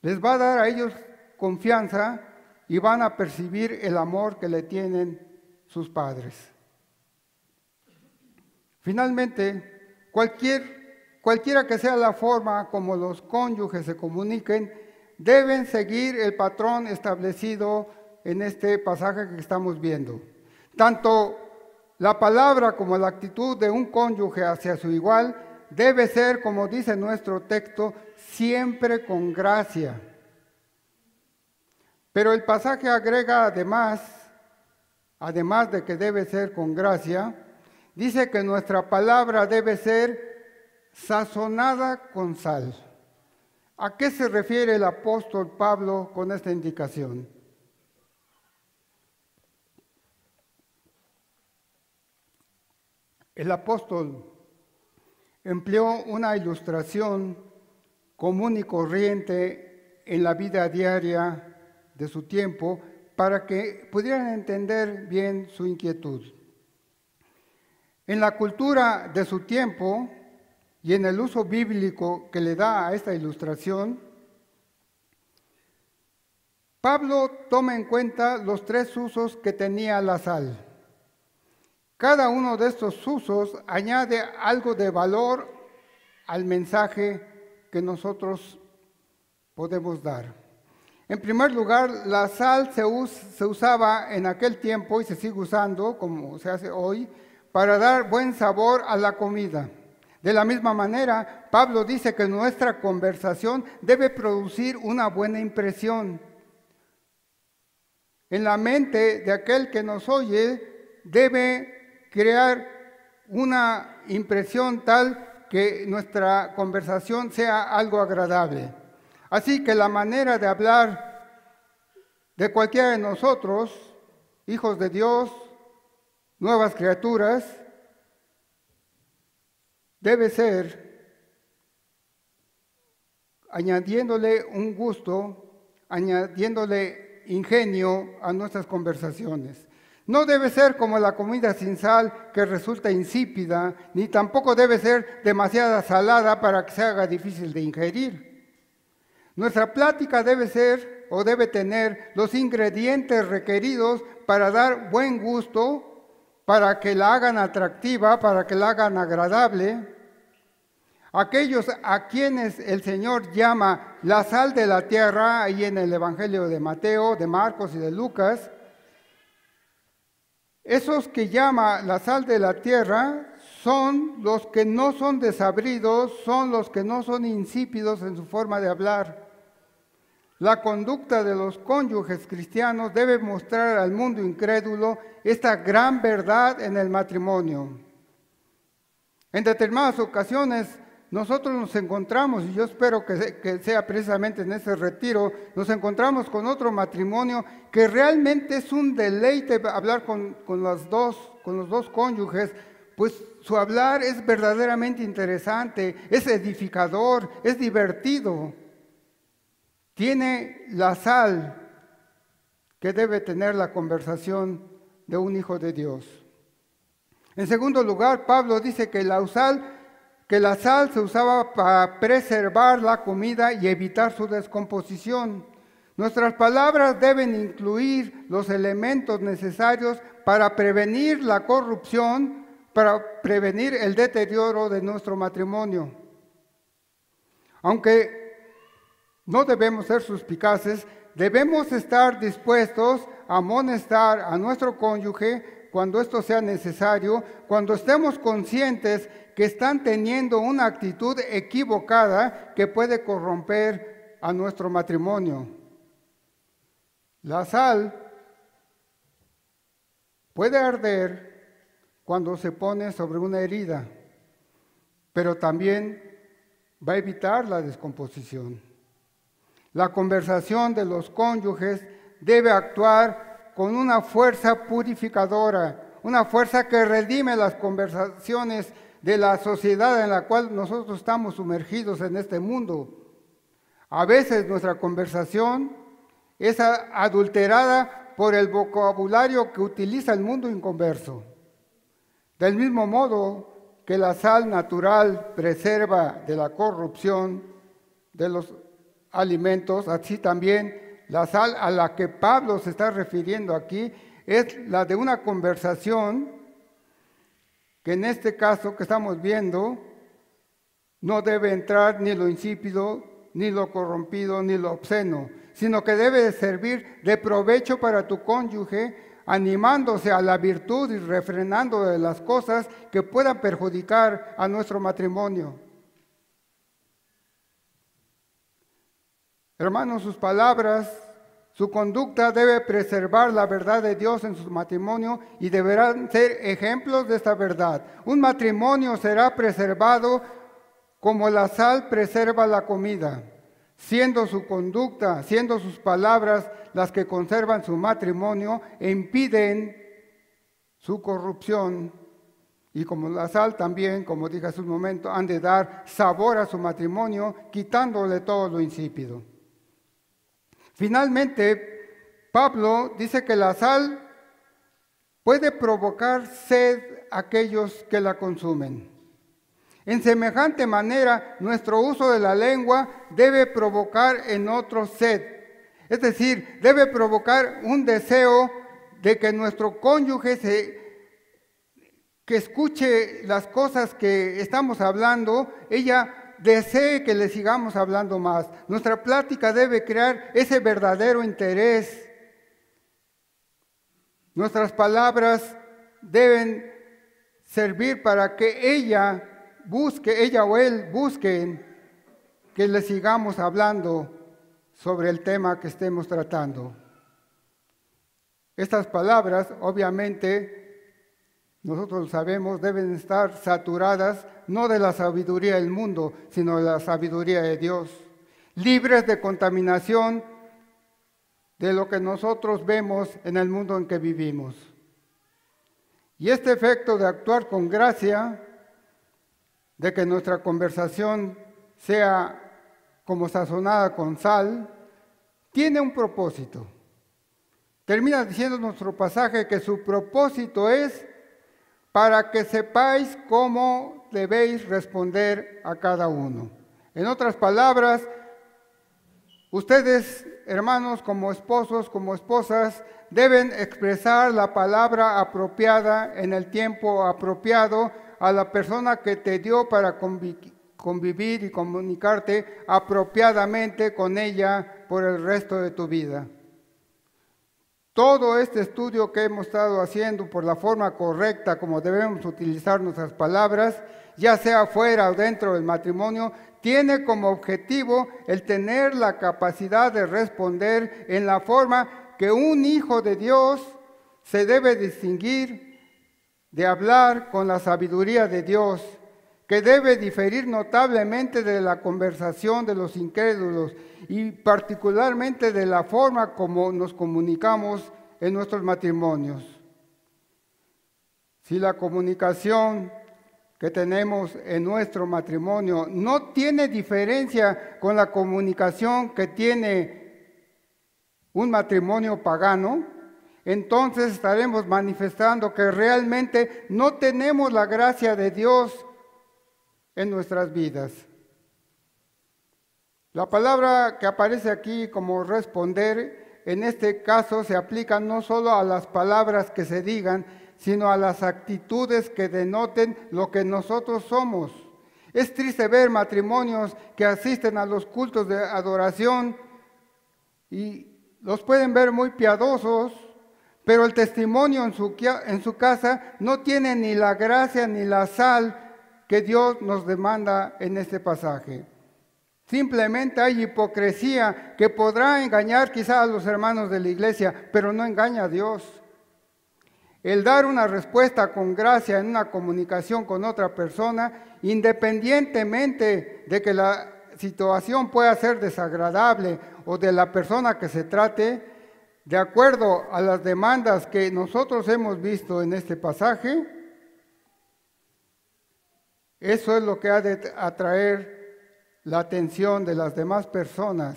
les va a dar a ellos confianza y van a percibir el amor que le tienen sus padres. Finalmente, cualquiera que sea la forma como los cónyuges se comuniquen, deben seguir el patrón establecido en este pasaje que estamos viendo. Tanto la palabra como la actitud de un cónyuge hacia su igual debe ser, como dice nuestro texto, siempre con gracia. Pero el pasaje agrega además de que debe ser con gracia, dice que nuestra palabra debe ser sazonada con sal. ¿A qué se refiere el apóstol Pablo con esta indicación? El apóstol empleó una ilustración común y corriente en la vida diaria de su tiempo para que pudieran entender bien su inquietud. En la cultura de su tiempo y en el uso bíblico que le da a esta ilustración, Pablo toma en cuenta los tres usos que tenía la sal. Cada uno de estos usos añade algo de valor al mensaje que nosotros podemos dar. En primer lugar, la sal se usaba en aquel tiempo y se sigue usando, como se hace hoy, para dar buen sabor a la comida. De la misma manera, Pablo dice que nuestra conversación debe producir una buena impresión. En la mente de aquel que nos oye debe crear una impresión tal que nuestra conversación sea algo agradable. Así que la manera de hablar de cualquiera de nosotros, hijos de Dios, nuevas criaturas, debe ser añadiéndole un gusto, añadiéndole ingenio a nuestras conversaciones. No debe ser como la comida sin sal que resulta insípida, ni tampoco debe ser demasiada salada para que se haga difícil de ingerir. Nuestra plática debe ser o debe tener los ingredientes requeridos para dar buen gusto, para que la hagan atractiva, para que la hagan agradable. Aquellos a quienes el Señor llama la sal de la tierra, ahí en el Evangelio de Mateo, de Marcos y de Lucas, esos que llama la sal de la tierra son los que no son desabridos, son los que no son insípidos en su forma de hablar. La conducta de los cónyuges cristianos debe mostrar al mundo incrédulo esta gran verdad en el matrimonio. En determinadas ocasiones nosotros nos encontramos, y yo espero que sea precisamente en ese retiro, nos encontramos con otro matrimonio que realmente es un deleite hablar con los dos cónyuges, pues su hablar es verdaderamente interesante, es edificador, es divertido. Tiene la sal que debe tener la conversación de un hijo de Dios. En segundo lugar, Pablo dice que la sal se usaba para preservar la comida y evitar su descomposición. Nuestras palabras deben incluir los elementos necesarios para prevenir la corrupción, para prevenir el deterioro de nuestro matrimonio. Aunque no debemos ser suspicaces, debemos estar dispuestos a amonestar a nuestro cónyuge cuando esto sea necesario, cuando estemos conscientes que están teniendo una actitud equivocada que puede corromper a nuestro matrimonio. La sal puede arder cuando se pone sobre una herida, pero también va a evitar la descomposición. La conversación de los cónyuges debe actuar con una fuerza purificadora, una fuerza que redime las conversaciones de la sociedad en la cual nosotros estamos sumergidos en este mundo. A veces nuestra conversación es adulterada por el vocabulario que utiliza el mundo inconverso. Del mismo modo que la sal natural preserva de la corrupción de los alimentos, así también la sal a la que Pablo se está refiriendo aquí es la de una conversación que en este caso que estamos viendo no debe entrar ni lo insípido, ni lo corrompido, ni lo obsceno, sino que debe de servir de provecho para tu cónyuge, animándose a la virtud y refrenando de las cosas que puedan perjudicar a nuestro matrimonio. Hermanos, sus palabras, su conducta debe preservar la verdad de Dios en su matrimonio y deberán ser ejemplos de esta verdad. Un matrimonio será preservado como la sal preserva la comida, siendo su conducta, siendo sus palabras las que conservan su matrimonio e impiden su corrupción. Y como la sal también, como dije hace un momento, han de dar sabor a su matrimonio, quitándole todo lo insípido. Finalmente, Pablo dice que la sal puede provocar sed a aquellos que la consumen. En semejante manera, nuestro uso de la lengua debe provocar en otros sed. Es decir, debe provocar un deseo de que nuestro cónyuge que escuche las cosas que estamos hablando, ella desee que le sigamos hablando más. Nuestra plática debe crear ese verdadero interés. Nuestras palabras deben servir para que ella o él busquen que le sigamos hablando sobre el tema que estemos tratando. Estas palabras, obviamente, nosotros lo sabemos, deben estar saturadas no de la sabiduría del mundo, sino de la sabiduría de Dios, libres de contaminación de lo que nosotros vemos en el mundo en que vivimos. Y este efecto de actuar con gracia, de que nuestra conversación sea como sazonada con sal, tiene un propósito. Termina diciendo nuestro pasaje que su propósito es para que sepáis cómo debéis responder a cada uno. En otras palabras, ustedes, hermanos, como esposos, como esposas, deben expresar la palabra apropiada en el tiempo apropiado a la persona que te dio para convivir y comunicarte apropiadamente con ella por el resto de tu vida. Todo este estudio que hemos estado haciendo por la forma correcta como debemos utilizar nuestras palabras, ya sea fuera o dentro del matrimonio, tiene como objetivo el tener la capacidad de responder en la forma que un hijo de Dios se debe distinguir, de hablar con la sabiduría de Dios, que debe diferir notablemente de la conversación de los incrédulos y particularmente de la forma como nos comunicamos en nuestros matrimonios. Si la comunicación que tenemos en nuestro matrimonio no tiene diferencia con la comunicación que tiene un matrimonio pagano, entonces estaremos manifestando que realmente no tenemos la gracia de Dios en nuestras vidas. La palabra que aparece aquí como responder, en este caso se aplica no solo a las palabras que se digan, sino a las actitudes que denoten lo que nosotros somos. Es triste ver matrimonios que asisten a los cultos de adoración y los pueden ver muy piadosos, pero el testimonio en su casa no tiene ni la gracia ni la sal que Dios nos demanda en este pasaje. Simplemente hay hipocresía que podrá engañar quizá a los hermanos de la iglesia, pero no engaña a Dios. el dar una respuesta con gracia en una comunicación con otra persona, independientemente de que la situación pueda ser desagradable o de la persona que se trate, de acuerdo a las demandas que nosotros hemos visto en este pasaje, eso es lo que ha de atraer la atención de las demás personas.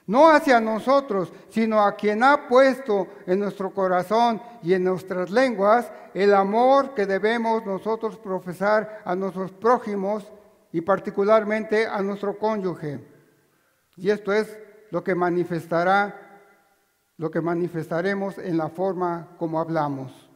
No hacia nosotros, sino a quien ha puesto en nuestro corazón y en nuestras lenguas el amor que debemos nosotros profesar a nuestros prójimos y particularmente a nuestro cónyuge. Y esto es lo que manifestaremos en la forma como hablamos.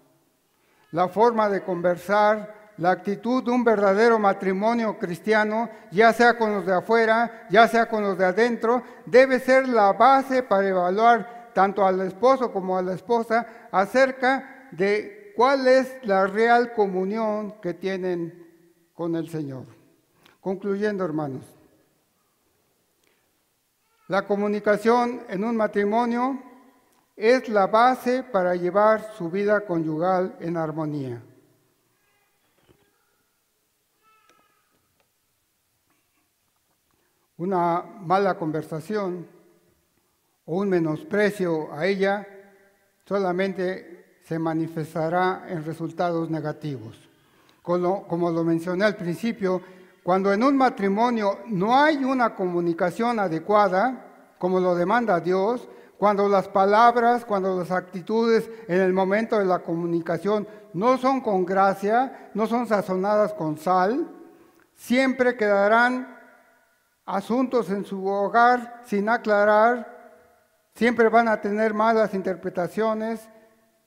La forma de conversar, la actitud de un verdadero matrimonio cristiano, ya sea con los de afuera, ya sea con los de adentro, debe ser la base para evaluar tanto al esposo como a la esposa acerca de cuál es la real comunión que tienen con el Señor. Concluyendo, hermanos, la comunicación en un matrimonio es la base para llevar su vida conyugal en armonía. Una mala conversación o un menosprecio a ella solamente se manifestará en resultados negativos. Como lo mencioné al principio, cuando en un matrimonio no hay una comunicación adecuada, como lo demanda Dios, cuando las palabras, cuando las actitudes en el momento de la comunicación no son con gracia, no son sazonadas con sal, siempre quedarán asuntos en su hogar sin aclarar, siempre van a tener malas interpretaciones,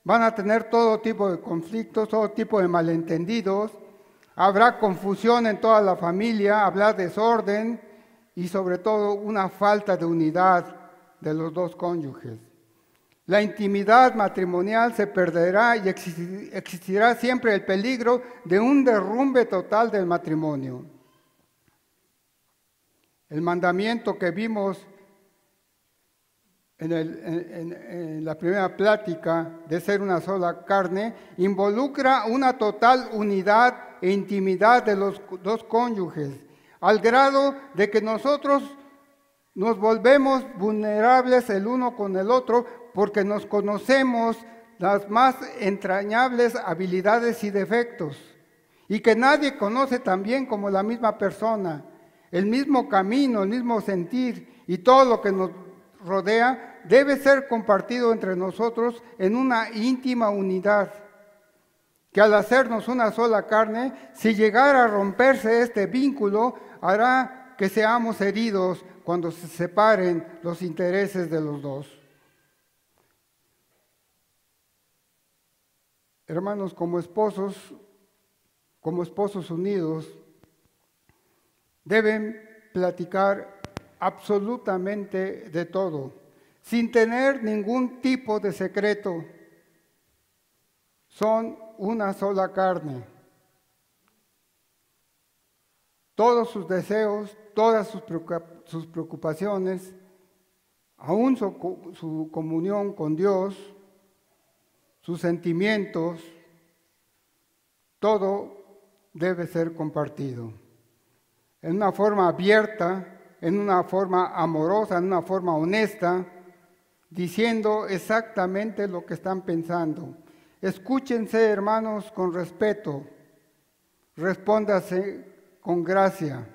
van a tener todo tipo de conflictos, todo tipo de malentendidos, habrá confusión en toda la familia, habrá desorden y sobre todo una falta de unidad de los dos cónyuges. La intimidad matrimonial se perderá y existirá siempre el peligro de un derrumbe total del matrimonio. El mandamiento que vimos en la primera plática de ser una sola carne involucra una total unidad e intimidad de los dos cónyuges, al grado de que nosotros nos volvemos vulnerables el uno con el otro porque nos conocemos las más entrañables habilidades y defectos, y que nadie conoce tan bien como la misma persona, el mismo camino, el mismo sentir y todo lo que nos rodea debe ser compartido entre nosotros en una íntima unidad, que al hacernos una sola carne, si llegara a romperse este vínculo, hará que seamos heridos cuando se separen los intereses de los dos. Hermanos, como esposos unidos, deben platicar absolutamente de todo, sin tener ningún tipo de secreto. Son una sola carne. Todos sus deseos, todas sus preocupaciones, aún su comunión con Dios, sus sentimientos, todo debe ser compartido. En una forma abierta, en una forma amorosa, en una forma honesta, diciendo exactamente lo que están pensando. Escúchense, hermanos, con respeto, respóndase con gracia.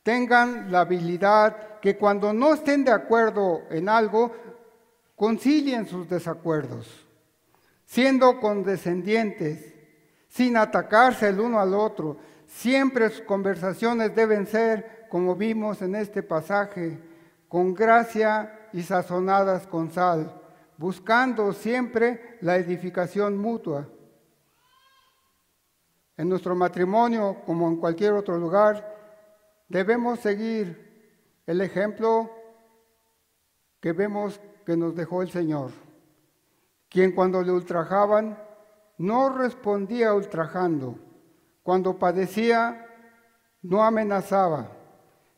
Tengan la habilidad que cuando no estén de acuerdo en algo, concilien sus desacuerdos, siendo condescendientes, sin atacarse el uno al otro. Siempre sus conversaciones deben ser, como vimos en este pasaje, con gracia y sazonadas con sal, buscando siempre la edificación mutua. En nuestro matrimonio, como en cualquier otro lugar, debemos seguir el ejemplo que vemos que nos dejó el Señor, quien cuando le ultrajaban, no respondía ultrajando. Cuando padecía, no amenazaba,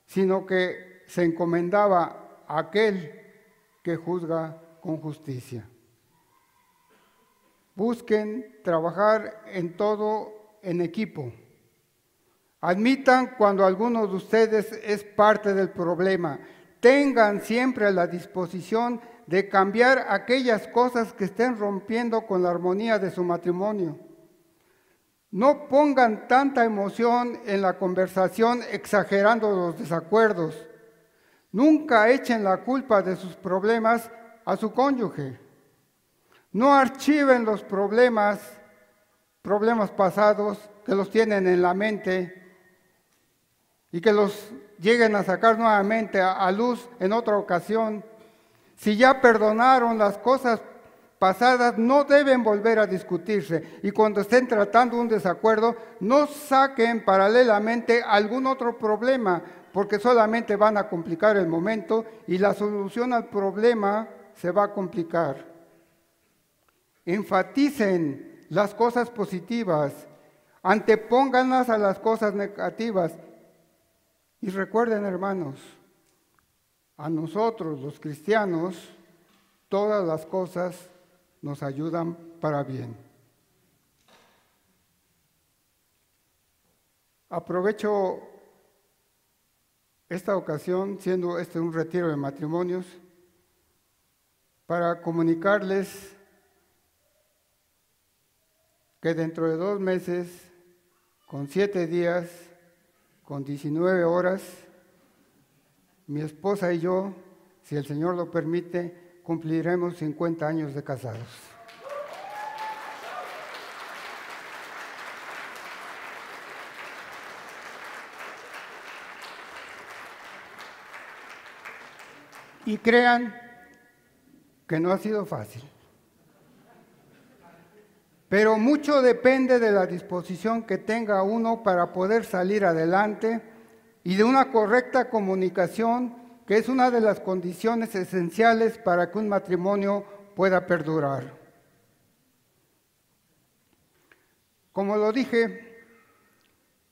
sino que se encomendaba a aquel que juzga con justicia. Busquen trabajar en todo en equipo. Admitan cuando alguno de ustedes es parte del problema. Tengan siempre la disposición de cambiar aquellas cosas que estén rompiendo con la armonía de su matrimonio. No pongan tanta emoción en la conversación exagerando los desacuerdos. Nunca echen la culpa de sus problemas a su cónyuge. No archiven los problemas pasados que los tienen en la mente y que los lleguen a sacar nuevamente a luz en otra ocasión. Si ya perdonaron las cosas pasadas, no deben volver a discutirse. Y cuando estén tratando un desacuerdo, no saquen paralelamente algún otro problema, porque solamente van a complicar el momento y la solución al problema se va a complicar. Enfaticen las cosas positivas, antepónganlas a las cosas negativas. Y recuerden, hermanos, a nosotros los cristianos, todas las cosas nos ayudan para bien. Aprovecho esta ocasión, siendo este un retiro de matrimonios, para comunicarles que dentro de 2 meses, con 7 días, con 19 horas, mi esposa y yo, si el Señor lo permite, cumpliremos 50 años de casados. Y crean que no ha sido fácil. Pero mucho depende de la disposición que tenga uno para poder salir adelante y de una correcta comunicación, que es una de las condiciones esenciales para que un matrimonio pueda perdurar. Como lo dije,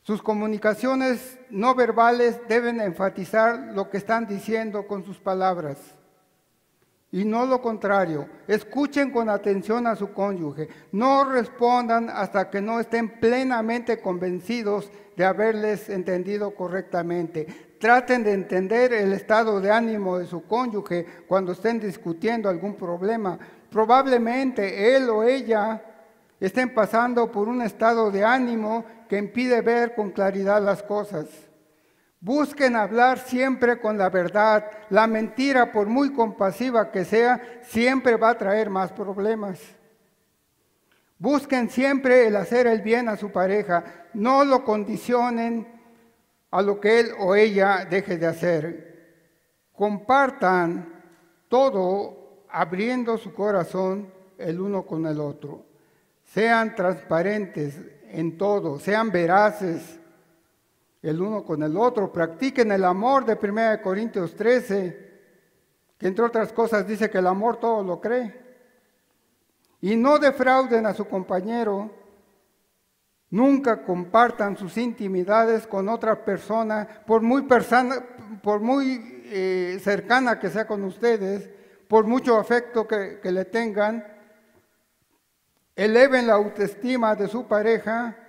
sus comunicaciones no verbales deben enfatizar lo que están diciendo con sus palabras. Y no lo contrario, escuchen con atención a su cónyuge, no respondan hasta que no estén plenamente convencidos de haberles entendido correctamente. Traten de entender el estado de ánimo de su cónyuge cuando estén discutiendo algún problema. Probablemente él o ella estén pasando por un estado de ánimo que impide ver con claridad las cosas. Busquen hablar siempre con la verdad. La mentira, por muy compasiva que sea, siempre va a traer más problemas. Busquen siempre el hacer el bien a su pareja. No lo condicionen a lo que él o ella deje de hacer. Compartan todo abriendo su corazón el uno con el otro. Sean transparentes en todo, sean veraces el uno con el otro, practiquen el amor de 1 Corintios 13, que entre otras cosas dice que el amor todo lo cree. Y no defrauden a su compañero, nunca compartan sus intimidades con otra persona, por muy cercana que sea con ustedes, por mucho afecto que le tengan. Eleven la autoestima de su pareja,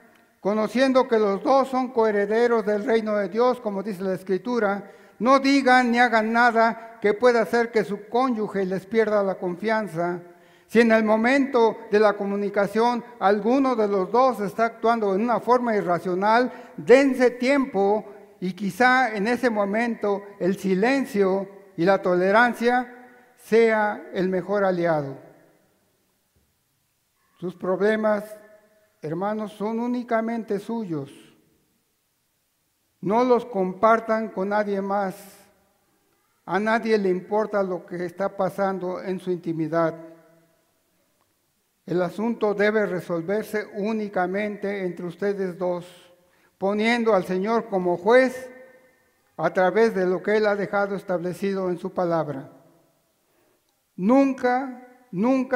conociendo que los dos son coherederos del reino de Dios, como dice la Escritura. No digan ni hagan nada que pueda hacer que su cónyuge les pierda la confianza. Si en el momento de la comunicación alguno de los dos está actuando en una forma irracional, dense tiempo y quizá en ese momento el silencio y la tolerancia sea el mejor aliado. Sus problemas, hermanos, son únicamente suyos. No los compartan con nadie más. A nadie le importa lo que está pasando en su intimidad. El asunto debe resolverse únicamente entre ustedes dos, poniendo al Señor como juez a través de lo que Él ha dejado establecido en su palabra. Nunca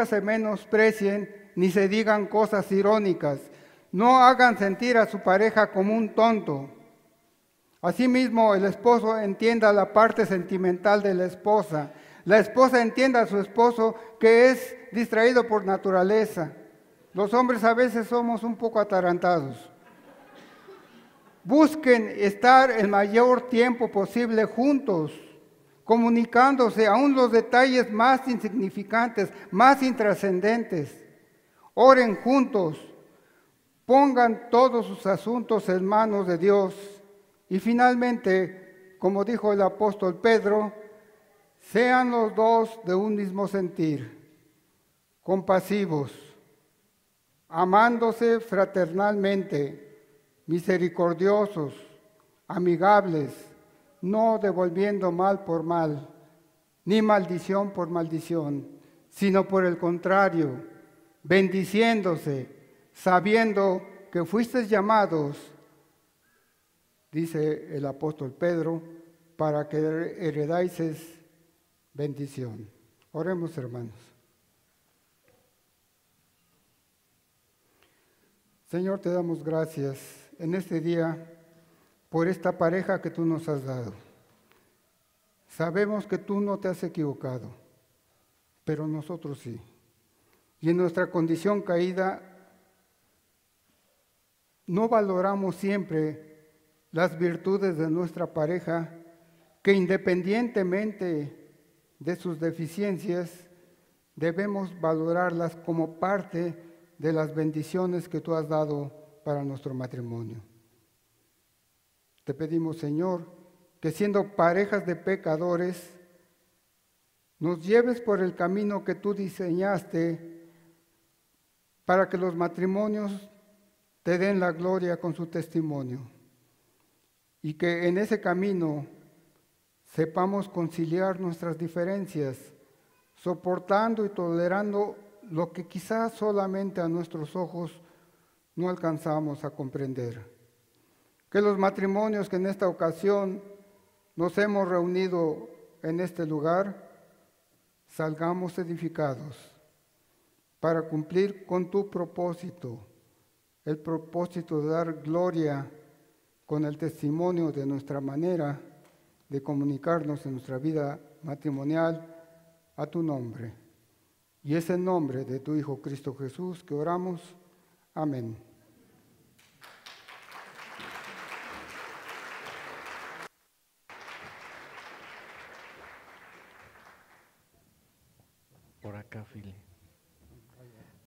se menosprecien ni se digan cosas irónicas. No hagan sentir a su pareja como un tonto. Asimismo, el esposo entienda la parte sentimental de la esposa. La esposa entienda a su esposo que es distraído por naturaleza. Los hombres a veces somos un poco atarantados. Busquen estar el mayor tiempo posible juntos, comunicándose aún los detalles más insignificantes, más intrascendentes. Oren juntos, pongan todos sus asuntos en manos de Dios y finalmente, como dijo el apóstol Pedro, sean los dos de un mismo sentir, compasivos, amándose fraternalmente, misericordiosos, amigables, no devolviendo mal por mal, ni maldición por maldición, sino por el contrario, bendiciéndose, sabiendo que fuisteis llamados, dice el apóstol Pedro, para que heredáis bendición. Oremos, hermanos. Señor, te damos gracias en este día por esta pareja que tú nos has dado. Sabemos que tú no te has equivocado, pero nosotros sí. Y en nuestra condición caída no valoramos siempre las virtudes de nuestra pareja, que independientemente de sus deficiencias, debemos valorarlas como parte de las bendiciones que tú has dado para nuestro matrimonio. Te pedimos, Señor, que siendo parejas de pecadores, nos lleves por el camino que tú diseñaste para que los matrimonios te den la gloria con su testimonio y que en ese camino sepamos conciliar nuestras diferencias, soportando y tolerando lo que quizás solamente a nuestros ojos no alcanzamos a comprender. Que los matrimonios que en esta ocasión nos hemos reunido en este lugar, salgamos edificados para cumplir con tu propósito, el propósito de dar gloria con el testimonio de nuestra manera de comunicarnos en nuestra vida matrimonial a tu nombre. Y es en nombre de tu Hijo Cristo Jesús que oramos. Amén. Por acá, Fili.